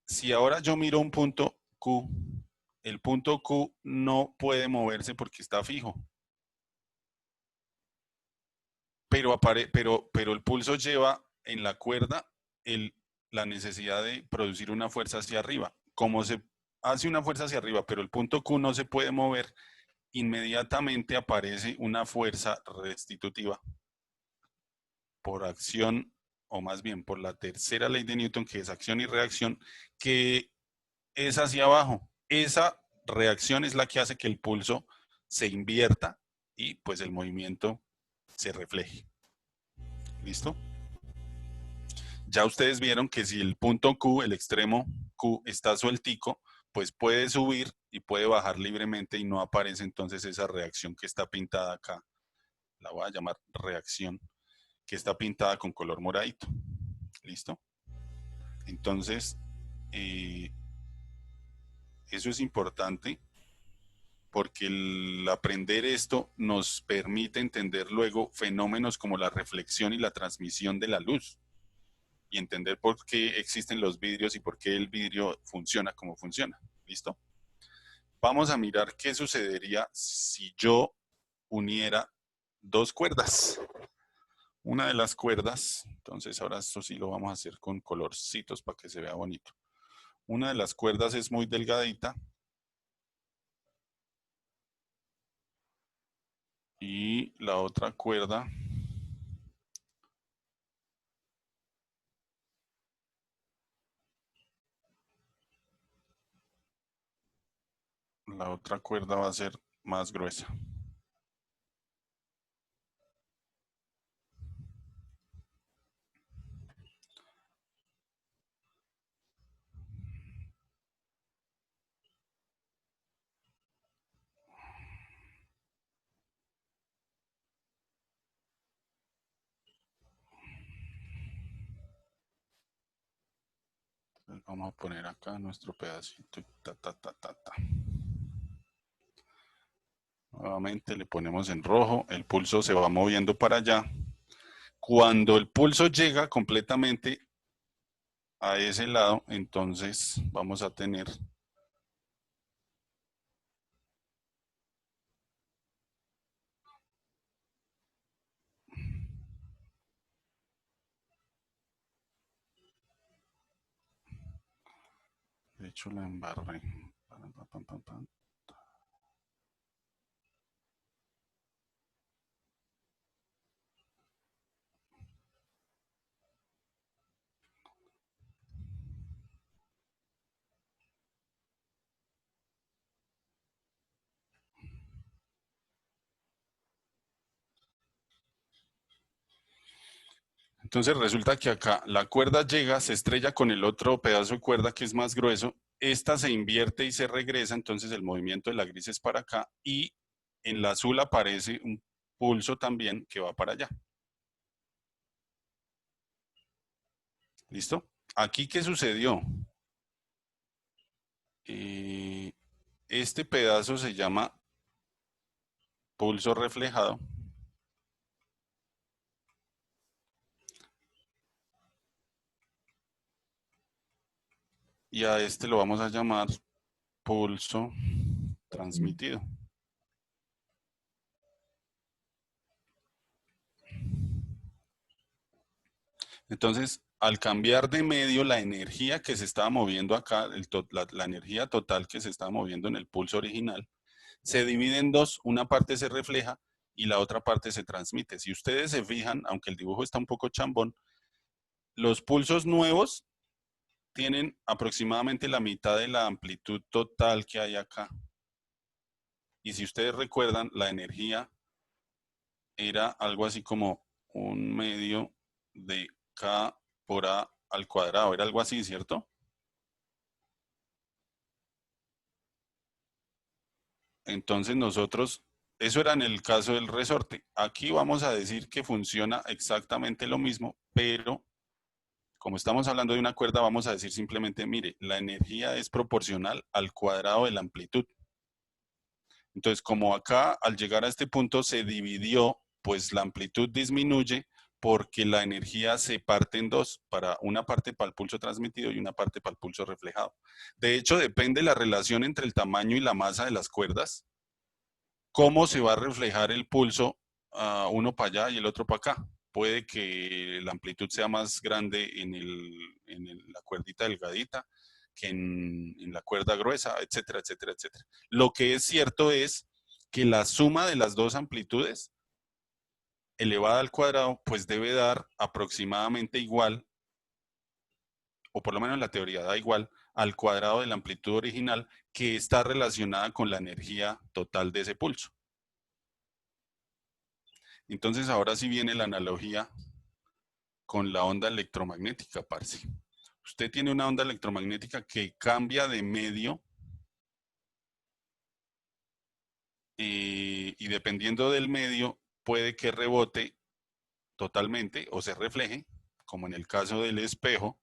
Si ahora yo miro un punto Q, el punto Q no puede moverse porque está fijo. Pero el pulso lleva en la cuerda la necesidad de producir una fuerza hacia arriba. Como se hace una fuerza hacia arriba, pero el punto Q no se puede mover, inmediatamente aparece una fuerza restitutiva por acción, o más bien por la tercera ley de Newton, que es acción y reacción, que es hacia abajo. Esa reacción es la que hace que el pulso se invierta y pues el movimiento se refleje. ¿Listo? Ya ustedes vieron que si el punto Q, el extremo Q, está sueltico, pues puede subir y puede bajar libremente y no aparece entonces esa reacción que está pintada acá. La voy a llamar reacción, que está pintada con color moradito. ¿Listo? Entonces, eso es importante porque el aprender esto nos permite entender luego fenómenos como la reflexión y la transmisión de la luz y entender por qué existen los vidrios y por qué el vidrio funciona como funciona. ¿Listo? Vamos a mirar qué sucedería si yo uniera dos cuerdas. Una de las cuerdas, entonces ahora esto sí lo vamos a hacer con colorcitos para que se vea bonito. Una de las cuerdas es muy delgadita y la otra cuerda va a ser más gruesa. Entonces vamos a poner acá nuestro pedacito. Ta, ta, ta, ta, ta. Nuevamente le ponemos en rojo, el pulso se va moviendo para allá. Cuando el pulso llega completamente a ese lado, entonces vamos a tener hecho la embarré. Entonces resulta que acá la cuerda llega, se estrella con el otro pedazo de cuerda que es más grueso, esta se invierte y se regresa, entonces el movimiento de la gris es para acá y en la azul aparece un pulso también que va para allá. ¿Listo? Aquí, ¿qué sucedió? Este pedazo se llama pulso reflejado. Y a este lo vamos a llamar pulso transmitido. Entonces, al cambiar de medio, la energía que se estaba moviendo acá, la energía total que se estaba moviendo en el pulso original, se divide en dos. Una parte se refleja y la otra parte se transmite. Si ustedes se fijan, aunque el dibujo está un poco chambón, los pulsos nuevos tienen aproximadamente la mitad de la amplitud total que hay acá. Y si ustedes recuerdan, la energía era algo así como 1/2 de K por A al cuadrado. Era algo así, ¿cierto? Entonces nosotros, eso era en el caso del resorte. Aquí vamos a decir que funciona exactamente lo mismo, pero como estamos hablando de una cuerda, vamos a decir simplemente, mire, la energía es proporcional al cuadrado de la amplitud. Entonces, como acá al llegar a este punto se dividió, pues la amplitud disminuye porque la energía se parte en dos, para una parte para el pulso transmitido y una parte para el pulso reflejado. De hecho, depende la relación entre el tamaño y la masa de las cuerdas, cómo se va a reflejar el pulso, uno para allá y el otro para acá. Puede que la amplitud sea más grande en la cuerdita delgadita que en la cuerda gruesa, etcétera, etcétera, etcétera. Lo que es cierto es que la suma de las dos amplitudes elevada al cuadrado, pues debe dar aproximadamente igual, o por lo menos en la teoría da igual, al cuadrado de la amplitud original que está relacionada con la energía total de ese pulso. Entonces ahora sí viene la analogía con la onda electromagnética, parce. Usted tiene una onda electromagnética que cambia de medio y dependiendo del medio puede que rebote totalmente o se refleje, como en el caso del espejo,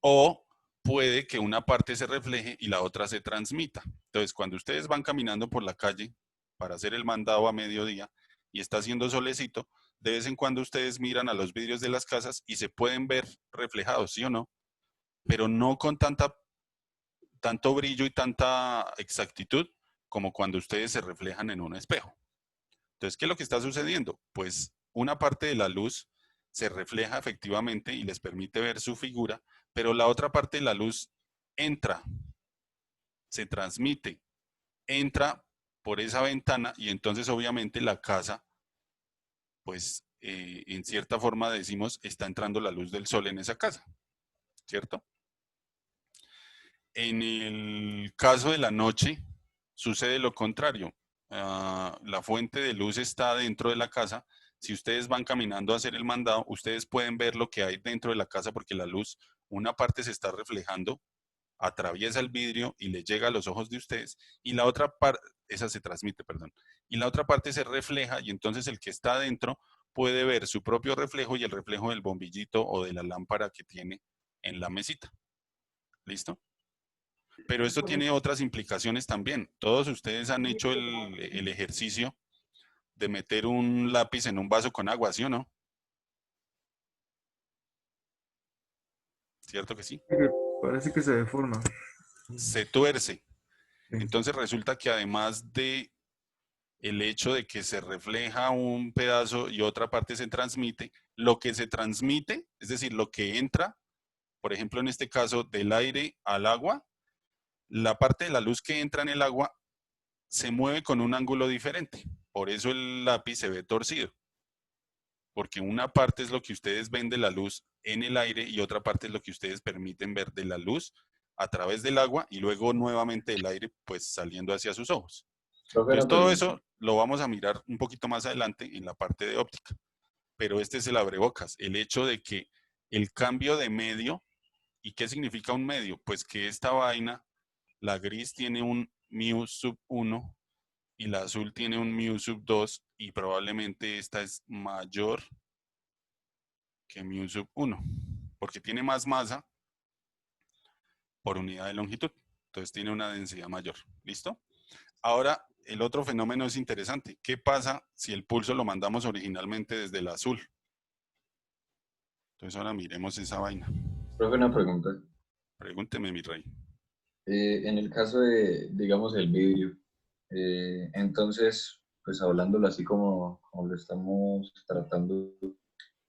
o puede que una parte se refleje y la otra se transmita. Entonces, cuando ustedes van caminando por la calle para hacer el mandado a mediodía y está haciendo solecito, de vez en cuando ustedes miran a los vidrios de las casas y se pueden ver reflejados, ¿sí o no? Pero no con tanto brillo y tanta exactitud como cuando ustedes se reflejan en un espejo. Entonces, ¿qué es lo que está sucediendo? Pues una parte de la luz se refleja efectivamente y les permite ver su figura, pero la otra parte de la luz entra, se transmite, entra por esa ventana y entonces obviamente la casa, pues en cierta forma decimos, está entrando la luz del sol en esa casa, ¿cierto? En el caso de la noche sucede lo contrario. La fuente de luz está dentro de la casa. Si ustedes van caminando a hacer el mandado, ustedes pueden ver lo que hay dentro de la casa porque la luz, una parte se está reflejando, atraviesa el vidrio y le llega a los ojos de ustedes y la otra parte, esa se transmite, perdón, y la otra parte se refleja y entonces el que está adentro puede ver su propio reflejo y el reflejo del bombillito o de la lámpara que tiene en la mesita. ¿Listo? Pero esto tiene otras implicaciones también. Todos ustedes han hecho el ejercicio de meter un lápiz en un vaso con agua, ¿sí o no? ¿Cierto que sí? Parece que se deforma. Se tuerce. Sí. Entonces resulta que además de el hecho de que se refleja un pedazo y otra parte se transmite, lo que se transmite, es decir, lo que entra, por ejemplo en este caso del aire al agua, la parte de la luz que entra en el agua se mueve con un ángulo diferente. Por eso el lápiz se ve torcido. Porque una parte es lo que ustedes ven de la luz en el aire y otra parte es lo que ustedes permiten ver de la luz a través del agua y luego nuevamente del aire, pues saliendo hacia sus ojos. Profe, Entonces una todo pregunta. eso lo vamos a mirar un poquito más adelante en la parte de óptica. Pero este es el abrebocas, el hecho de que el cambio de medio, ¿y qué significa un medio? Pues que esta vaina, la gris tiene un mu sub 1 y la azul tiene un mu sub 2 y probablemente esta es mayor que mu sub 1, porque tiene más masa por unidad de longitud. Entonces tiene una densidad mayor. ¿Listo? Ahora, el otro fenómeno es interesante. ¿Qué pasa si el pulso lo mandamos originalmente desde el azul? Entonces ahora miremos esa vaina. Profe, una pregunta. Pregúnteme, mi rey. En el caso de, digamos, el vidrio, entonces, pues hablándolo así como lo estamos tratando,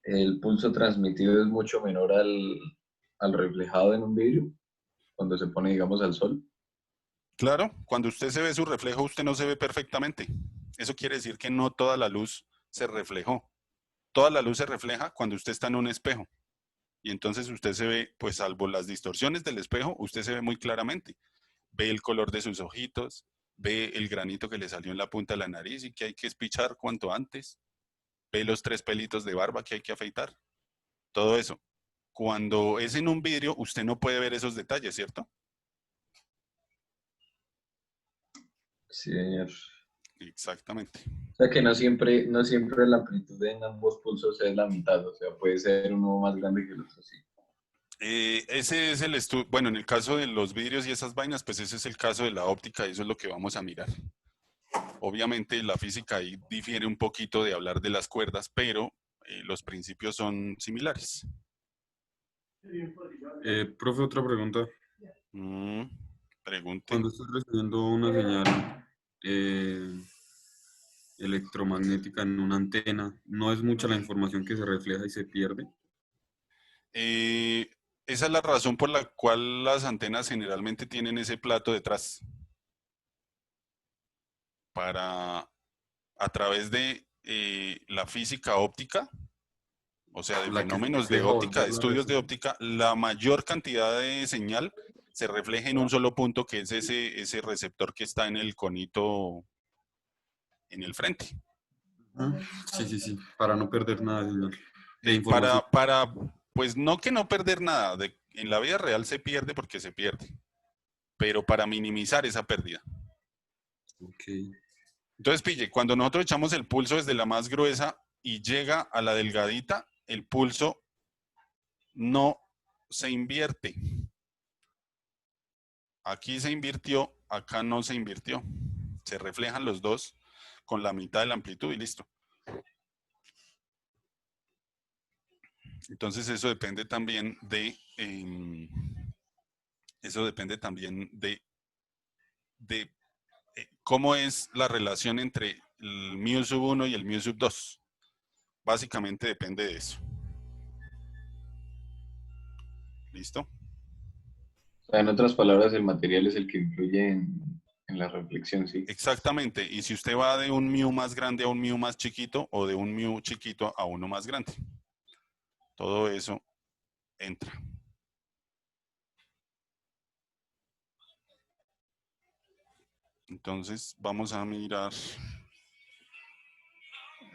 el pulso transmitido es mucho menor al reflejado en un vidrio cuando se pone, digamos, al sol. Claro, cuando usted se ve su reflejo, usted no se ve perfectamente. Eso quiere decir que no toda la luz se reflejó. Toda la luz se refleja cuando usted está en un espejo. Y entonces usted se ve, pues salvo las distorsiones del espejo, usted se ve muy claramente. Ve el color de sus ojitos, ve el granito que le salió en la punta de la nariz y que hay que espichar cuanto antes. Ve los 3 pelitos de barba que hay que afeitar. Todo eso. Cuando es en un vidrio, usted no puede ver esos detalles, ¿cierto? Sí, señor. Exactamente. O sea que no siempre la amplitud en ambos pulsos es la mitad, o sea, puede ser uno más grande que el otro, sí. Ese es el estudio, bueno, en el caso de los vidrios y esas vainas, pues ese es el caso de la óptica y eso es lo que vamos a mirar. Obviamente la física ahí difiere un poquito de hablar de las cuerdas, pero los principios son similares. Profe, otra pregunta. Mm, pregunte. Cuando estás recibiendo una señal eh, electromagnética en una antena, ¿no es mucha la información que se refleja y se pierde? Eh, Esa es la razón por la cual las antenas generalmente tienen ese plato detrás, para a través de la física óptica, o sea, de La que se fenómenos de deja óptica, de volverla a estudios de recibir. óptica, la mayor cantidad de señal se refleja en un solo punto, que es ese receptor que está en el conito en el frente. Ah, sí, sí, sí, para no perder nada de señal, de Eh, información. para, para, pues no que no perder nada, en la vida real se pierde porque se pierde, pero para minimizar esa pérdida. Ok. Entonces, pille, cuando nosotros echamos el pulso desde la más gruesa y llega a la delgadita, el pulso no se invierte. Aquí se invirtió, acá no se invirtió. Se reflejan los dos con la mitad de la amplitud y listo. Entonces eso depende también de cómo es la relación entre el mu sub 1 y el mu sub 2. Básicamente depende de eso. ¿Listo? O sea, en otras palabras, el material es el que influye en la reflexión, sí. Exactamente. Y si usted va de un mu más grande a un mu más chiquito o de un mu chiquito a uno más grande, todo eso entra. Entonces vamos a mirar,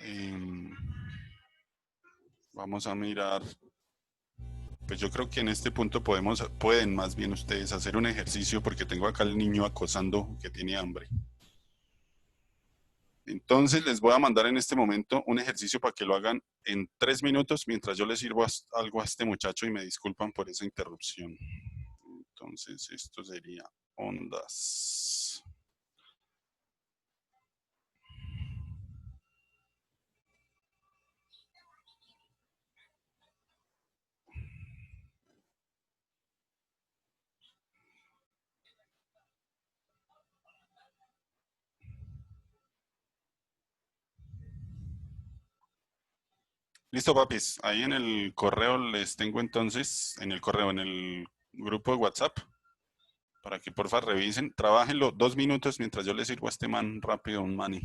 eh, vamos a mirar, pues yo creo que en este punto pueden más bien ustedes hacer un ejercicio porque tengo acá al niño acosando que tiene hambre. Entonces les voy a mandar en este momento un ejercicio para que lo hagan en 3 minutos mientras yo les sirvo algo a este muchacho y me disculpan por esa interrupción. Entonces esto sería ondas. Listo, papis. Ahí en el correo les tengo entonces, en el correo, en el grupo de WhatsApp, Para que porfa revisen, trabajenlo 2 minutos mientras yo le sirvo a este man rápido un mani.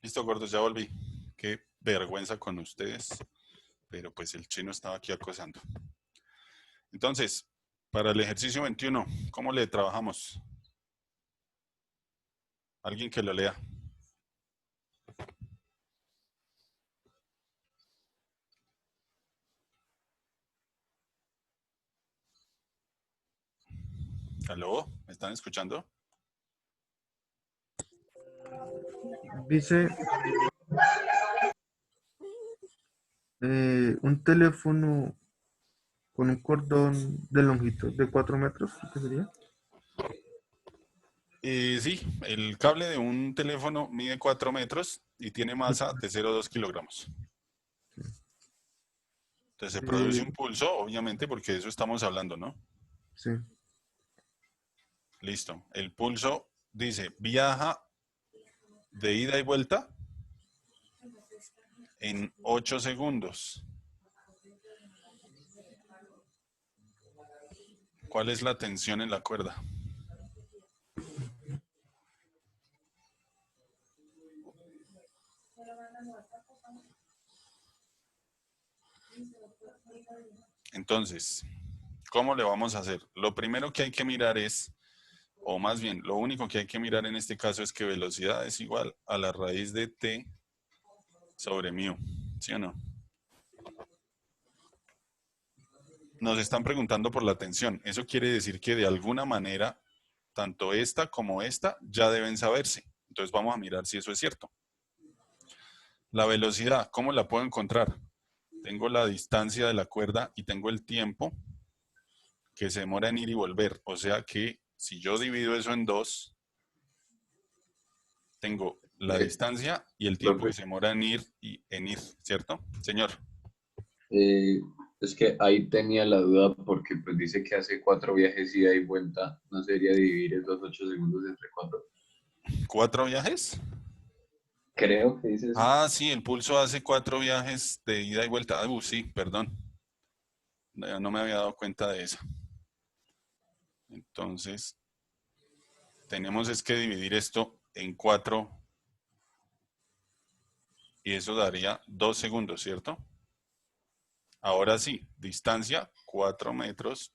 Listo, gordos, ya volví. Qué vergüenza con ustedes, pero pues el chino estaba aquí acosando. Entonces, para el ejercicio 21, ¿cómo le trabajamos? Alguien que lo lea. ¿Aló? ¿Me están escuchando? Dice un teléfono con un cordón de longitud de 4 metros, ¿qué sería? Sí, el cable de un teléfono mide 4 metros y tiene masa de 0,2 kilogramos. Entonces se produce un pulso, obviamente, porque de eso estamos hablando, ¿no? Sí. Listo. El pulso dice, viaja de ida y vuelta en 8 segundos. ¿Cuál es la tensión en la cuerda? Entonces, ¿cómo le vamos a hacer? Lo primero que hay que mirar es, o más bien, lo único que hay que mirar en este caso es que velocidad es igual a la raíz de t sobre mu, ¿sí o no? Nos están preguntando por la tensión. Eso quiere decir que de alguna manera, tanto esta como esta ya deben saberse. Entonces vamos a mirar si eso es cierto. La velocidad, ¿cómo la puedo encontrar? Tengo la distancia de la cuerda y tengo el tiempo que se demora en ir y volver. O sea que si yo divido eso en dos, tengo la distancia y el tiempo que Profe, se demora en ir, ¿cierto? Señor, eh, es que ahí tenía la duda porque pues dice que hace 4 viajes ida y vuelta. ¿No sería dividir esos 8 segundos entre 4? ¿4 viajes? Creo que dice eso. Ah, sí, el pulso hace 4 viajes de ida y vuelta. Ah, sí, perdón. No me había dado cuenta de eso. Entonces, tenemos es que dividir esto en 4 y eso daría 2 segundos, ¿cierto? Ahora sí, distancia 4 metros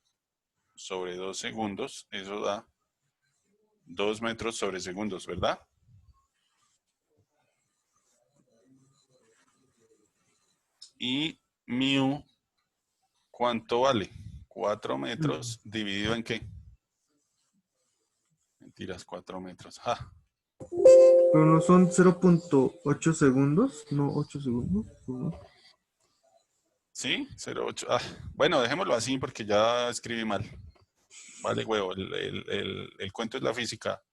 sobre 2 segundos, eso da 2 metros sobre segundos, ¿verdad? Y mu, ¿cuánto vale? 4 metros dividido en qué? Mentiras, 4 metros. Ja. Pero no son 0.8 segundos, no 8 segundos. ¿Sí? 0,8. Ah, bueno, dejémoslo así porque ya escribí mal. Vale, huevo, el cuento es la física.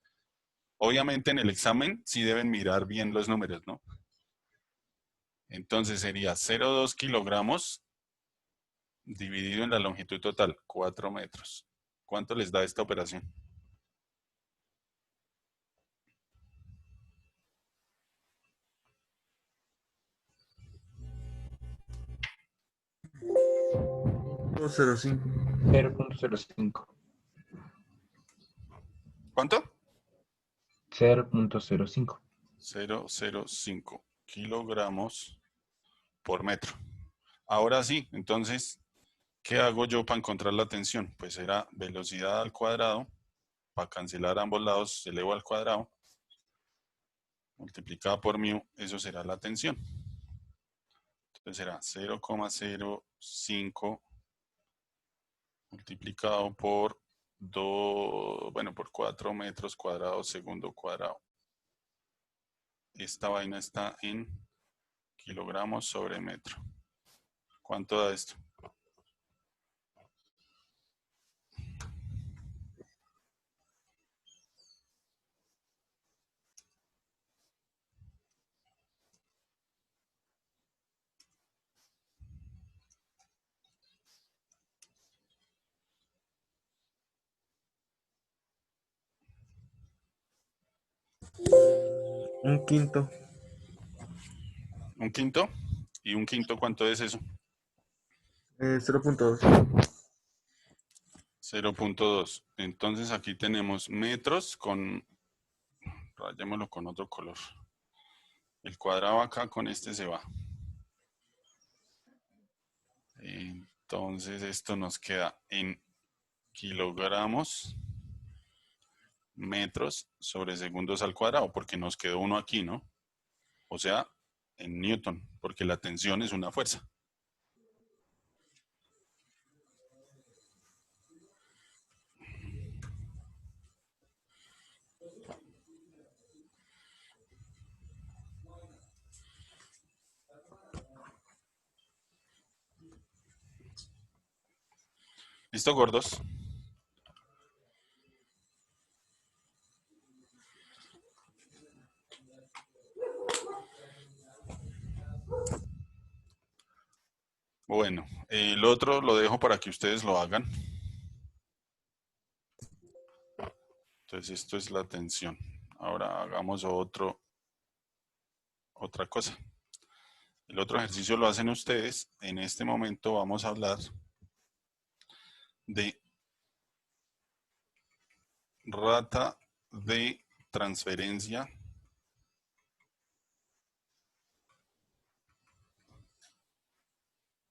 Obviamente en el examen sí deben mirar bien los números, ¿no? Entonces sería 0,2 kilogramos dividido en la longitud total, 4 metros. ¿Cuánto les da esta operación? Cero 0.05. 0.05. ¿Cuánto? 0.05. 0,05 kilogramos por metro. Ahora sí, entonces, ¿qué hago yo para encontrar la tensión? Pues será velocidad al cuadrado. Para cancelar ambos lados, se eleva al cuadrado. Multiplicada por mu, eso será la tensión. Entonces será 0,05 multiplicado por 2, bueno, por 4 metros cuadrados segundo cuadrado. Esta vaina está en kilogramos sobre metro. ¿Cuánto da esto? Un quinto. ¿Un quinto? ¿Y un quinto cuánto es eso? 0.2. 0,2. Entonces aquí tenemos metros con, rayémoslo con otro color. El cuadrado acá con este se va. Entonces esto nos queda en kilogramos, metros sobre segundos al cuadrado, porque nos quedó uno aquí, ¿no? O sea, en Newton, porque la tensión es una fuerza. ¿Listo, gordos? Bueno, el otro lo dejo para que ustedes lo hagan. Entonces esto es la tensión. Ahora hagamos otra cosa. El otro ejercicio lo hacen ustedes. En este momento vamos a hablar de rata de transferencia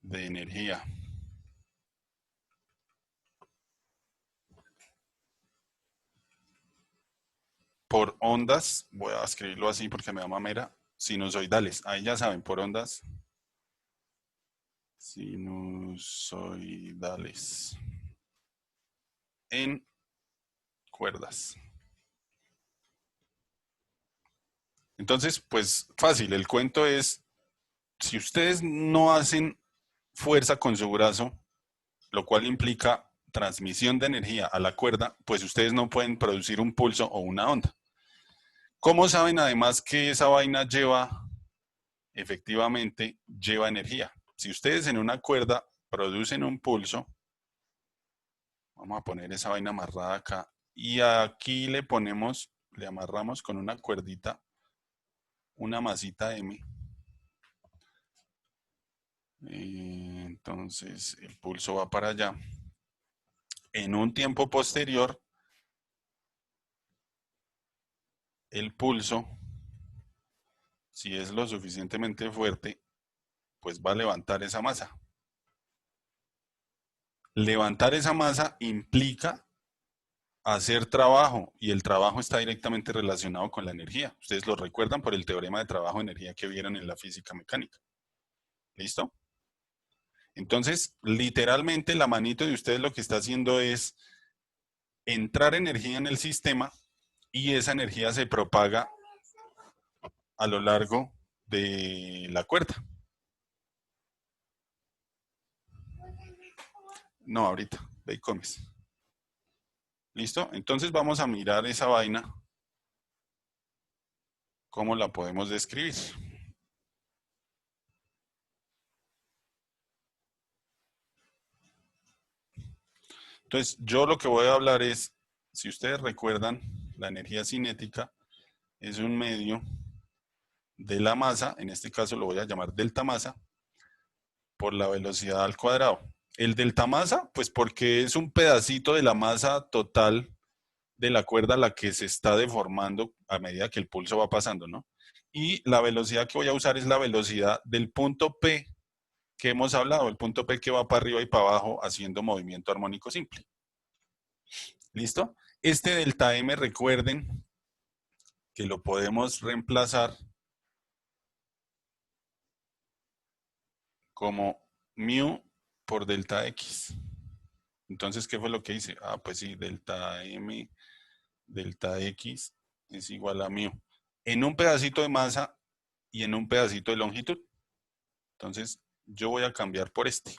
de energía. Por ondas, voy a escribirlo así porque me da mamera, sinusoidales. Ahí ya saben, por ondas sinusoidales en cuerdas. Entonces, pues fácil, el cuento es, si ustedes no hacen fuerza con su brazo, lo cual implica transmisión de energía a la cuerda, pues ustedes no pueden producir un pulso o una onda. ¿Cómo saben además que esa vaina efectivamente lleva energía? Si ustedes en una cuerda producen un pulso, vamos a poner esa vaina amarrada acá, y aquí le amarramos con una cuerdita, una masita M. Entonces el pulso va para allá. En un tiempo posterior, el pulso, si es lo suficientemente fuerte, pues va a levantar esa masa. Levantar esa masa implica hacer trabajo, y el trabajo está directamente relacionado con la energía. Ustedes lo recuerdan por el teorema de trabajo-energía que vieron en la física mecánica. ¿Listo? Entonces, literalmente la manito de ustedes lo que está haciendo es entrar energía en el sistema y esa energía se propaga a lo largo de la cuerda. No, ahorita, ve y comes. ¿Listo? Entonces vamos a mirar esa vaina, cómo la podemos describir. Entonces, yo lo que voy a hablar es, si ustedes recuerdan, la energía cinética es un medio de la masa, en este caso lo voy a llamar delta masa, por la velocidad al cuadrado. El delta masa, pues porque es un pedacito de la masa total de la cuerda la que se está deformando a medida que el pulso va pasando, ¿no? Y la velocidad que voy a usar es la velocidad del punto P que hemos hablado, el punto P que va para arriba y para abajo haciendo movimiento armónico simple. ¿Listo? Este delta M, recuerden que lo podemos reemplazar como mu por delta X. Entonces, ¿qué fue lo que hice? Ah, pues sí, delta M, delta X es igual a mu. En un pedacito de masa y en un pedacito de longitud. Entonces, yo voy a cambiar por este.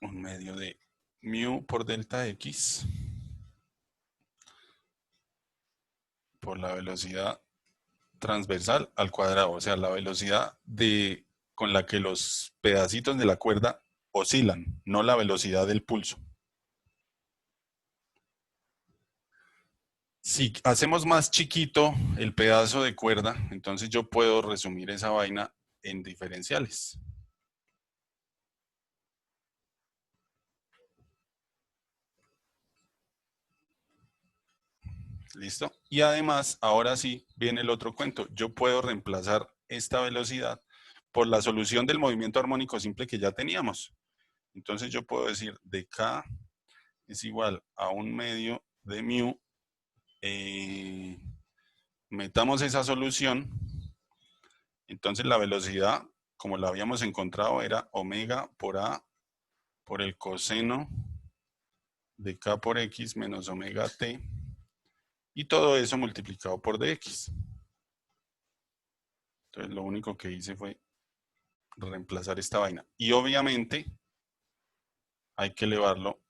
Un medio de mu por delta X por la velocidad transversal al cuadrado, o sea, la velocidad con la que los pedacitos de la cuerda oscilan, no la velocidad del pulso. Si hacemos más chiquito el pedazo de cuerda, entonces yo puedo resumir esa vaina en diferenciales. ¿Listo? Y además, ahora sí, viene el otro cuento. Yo puedo reemplazar esta velocidad por la solución del movimiento armónico simple que ya teníamos. Entonces yo puedo decir de K es igual a un medio de mu. Metamos esa solución. Entonces la velocidad, como la habíamos encontrado, era omega por A por el coseno de K por X menos omega T. Y todo eso multiplicado por dx. Entonces lo único que hice fue reemplazar esta vaina. Y obviamente hay que elevarlo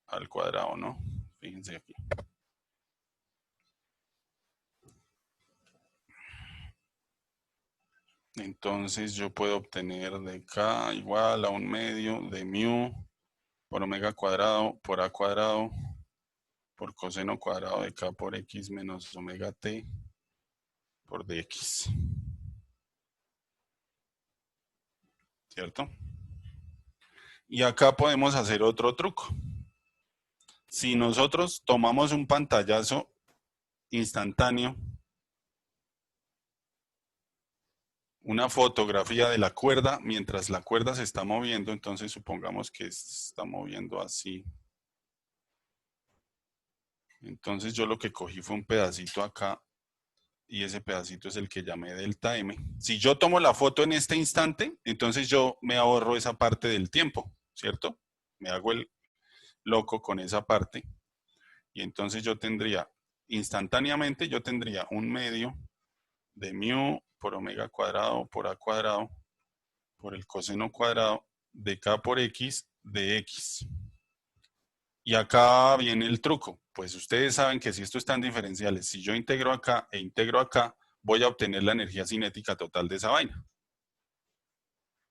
al cuadrado, ¿no? Fíjense aquí. Entonces yo puedo obtener de K igual a 1/2 de mu por omega cuadrado por A cuadrado por coseno cuadrado de K por X menos omega T por dx. ¿Cierto? Y acá podemos hacer otro truco. Si nosotros tomamos un pantallazo instantáneo, una fotografía de la cuerda mientras la cuerda se está moviendo, entonces supongamos que se está moviendo así. Entonces yo lo que cogí fue un pedacito acá y ese pedacito es el que llamé delta M. Si yo tomo la foto en este instante, entonces yo me ahorro esa parte del tiempo, ¿cierto? Me hago el loco con esa parte y entonces yo tendría, instantáneamente yo tendría 1/2 de mu por omega cuadrado por A cuadrado por el coseno cuadrado de K por X de X. Y acá viene el truco. Pues ustedes saben que si esto está en diferenciales, si yo integro acá e integro acá, voy a obtener la energía cinética total de esa vaina.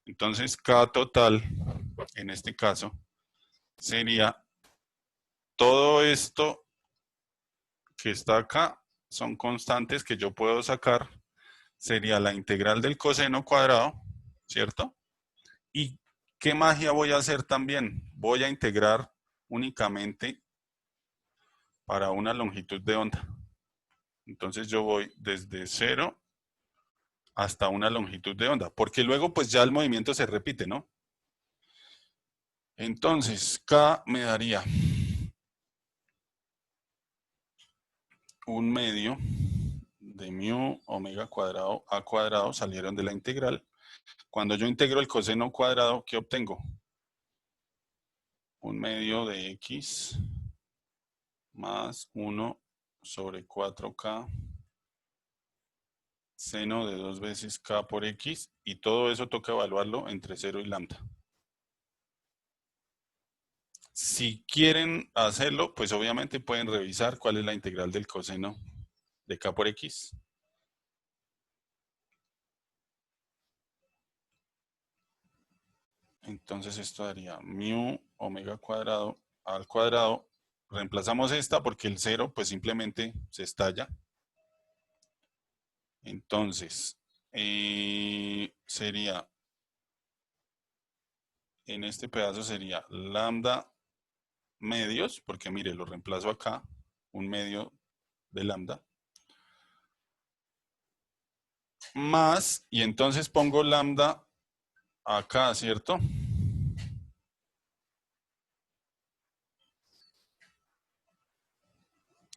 Entonces, K total, en este caso, sería todo esto que está acá, son constantes que yo puedo sacar, sería la integral del coseno cuadrado, ¿cierto? ¿Y qué magia voy a hacer también? Voy a integrar únicamente para una longitud de onda. Entonces yo voy desde 0 hasta una longitud de onda, porque luego pues ya el movimiento se repite, ¿no? Entonces K me daría 1/2 de mu omega cuadrado A cuadrado, salieron de la integral. Cuando yo integro el coseno cuadrado, ¿qué obtengo? 1/2 de X más 1 sobre 4K seno de 2 veces K por X, y todo eso toca evaluarlo entre 0 y lambda. Si quieren hacerlo, pues obviamente pueden revisar cuál es la integral del coseno de K por X. Entonces esto daría mu omega cuadrado al cuadrado. Reemplazamos esta porque el 0 pues simplemente se estalla. Entonces sería, en este pedazo sería lambda medios, porque mire, lo reemplazo acá, 1/2 de lambda, más, y entonces pongo lambda acá, ¿cierto?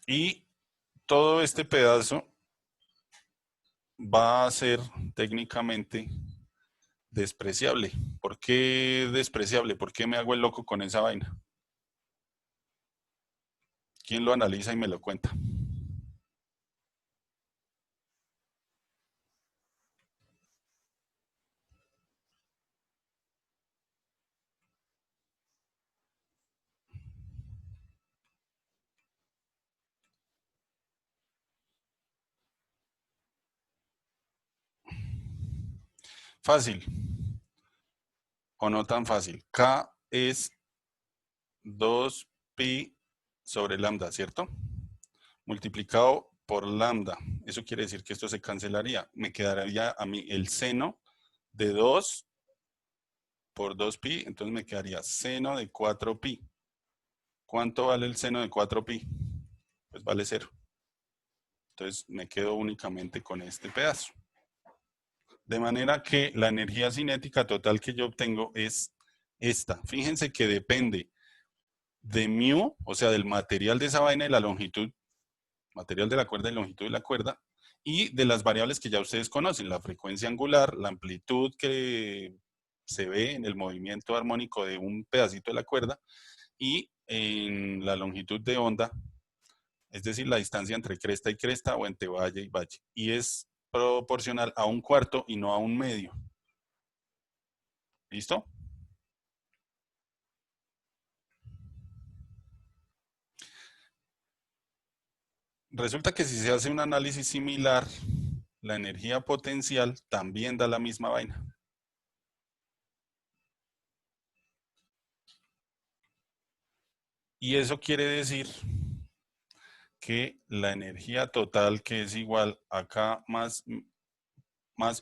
Y todo este pedazo va a ser técnicamente despreciable. ¿Por qué despreciable? ¿Por qué me hago el loco con esa vaina? ¿Quién lo analiza y me lo cuenta? Fácil o no tan fácil. K es 2pi sobre lambda, ¿cierto? Multiplicado por lambda. Eso quiere decir que esto se cancelaría. Me quedaría a mí el seno de 2 por 2pi, entonces me quedaría seno de 4pi. ¿Cuánto vale el seno de 4pi? Pues vale 0. Entonces me quedo únicamente con este pedazo. De manera que la energía cinética total que yo obtengo es esta. Fíjense que depende de mu, o sea, del material de esa vaina y la longitud, material de la cuerda y longitud de la cuerda, y de las variables que ya ustedes conocen, la frecuencia angular, la amplitud que se ve en el movimiento armónico de un pedacito de la cuerda, y en la longitud de onda, es decir, la distancia entre cresta y cresta o entre valle y valle. Y es proporcional a 1/4 y no a 1/2. ¿Listo? Resulta que si se hace un análisis similar, la energía potencial también da la misma vaina. Y eso quiere decir que la energía total, que es igual a K más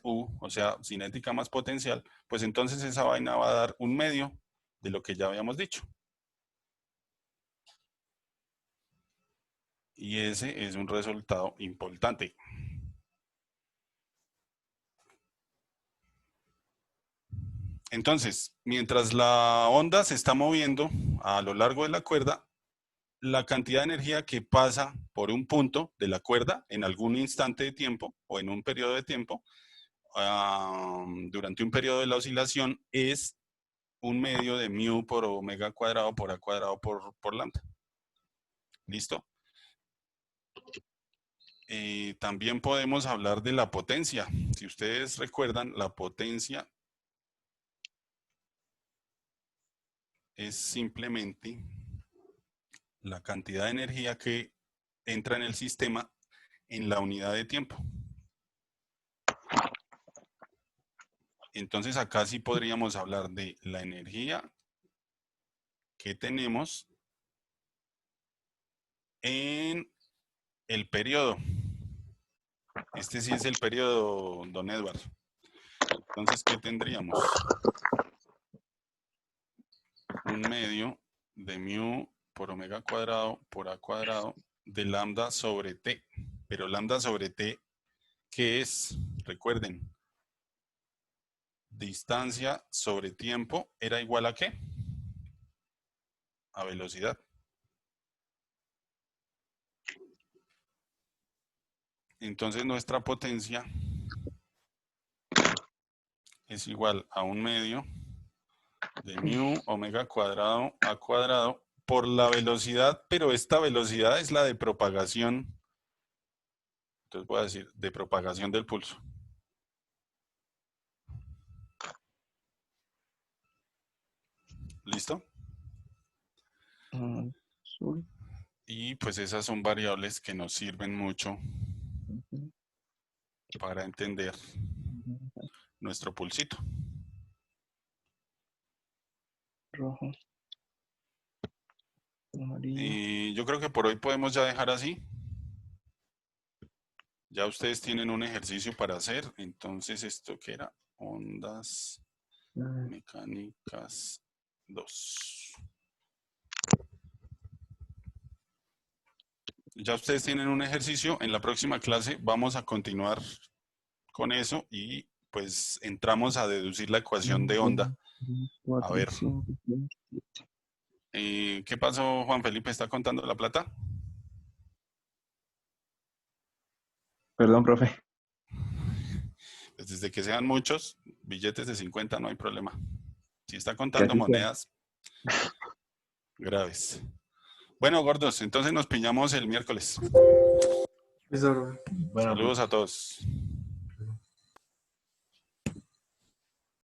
U, o sea, cinética más potencial, pues entonces esa vaina va a dar un medio de lo que ya habíamos dicho. Y ese es un resultado importante. Entonces, mientras la onda se está moviendo a lo largo de la cuerda, la cantidad de energía que pasa por un punto de la cuerda en algún instante de tiempo o en un periodo de tiempo, durante un periodo de la oscilación, es un medio de mu por omega cuadrado por a cuadrado por lambda. ¿Listo? También podemos hablar de la potencia. Si ustedes recuerdan, la potencia es simplemente la cantidad de energía que entra en el sistema en la unidad de tiempo. Entonces acá sí podríamos hablar de la energía que tenemos en el periodo. Este sí es el periodo, don Edward. Entonces, ¿qué tendríamos? Un medio de mu por omega cuadrado por a cuadrado de lambda sobre t. Pero lambda sobre t, ¿qué es? Recuerden, distancia sobre tiempo era igual a ¿qué? A velocidad. Entonces nuestra potencia es igual a un medio de mu omega cuadrado a cuadrado por la velocidad, pero esta velocidad es la de propagación. Entonces voy a decir de propagación del pulso. ¿Listo? Y pues esas son variables que nos sirven mucho para entender nuestro pulsito. Rojo. Amarillo. Y yo creo que por hoy podemos ya dejar así. Ya ustedes tienen un ejercicio para hacer. Entonces, ¿esto qué era? Ondas mecánicas 2. Ya ustedes tienen un ejercicio. En la próxima clase vamos a continuar con eso y pues entramos a deducir la ecuación de onda. A ver. ¿Qué pasó, Juan Felipe? ¿Está contando la plata? Perdón, profe. Pues desde que sean muchos, billetes de 50 no hay problema. Si está contando Casi monedas graves. Bueno, gordos, entonces nos pillamos el miércoles. Eso, Bueno, Saludos a todos.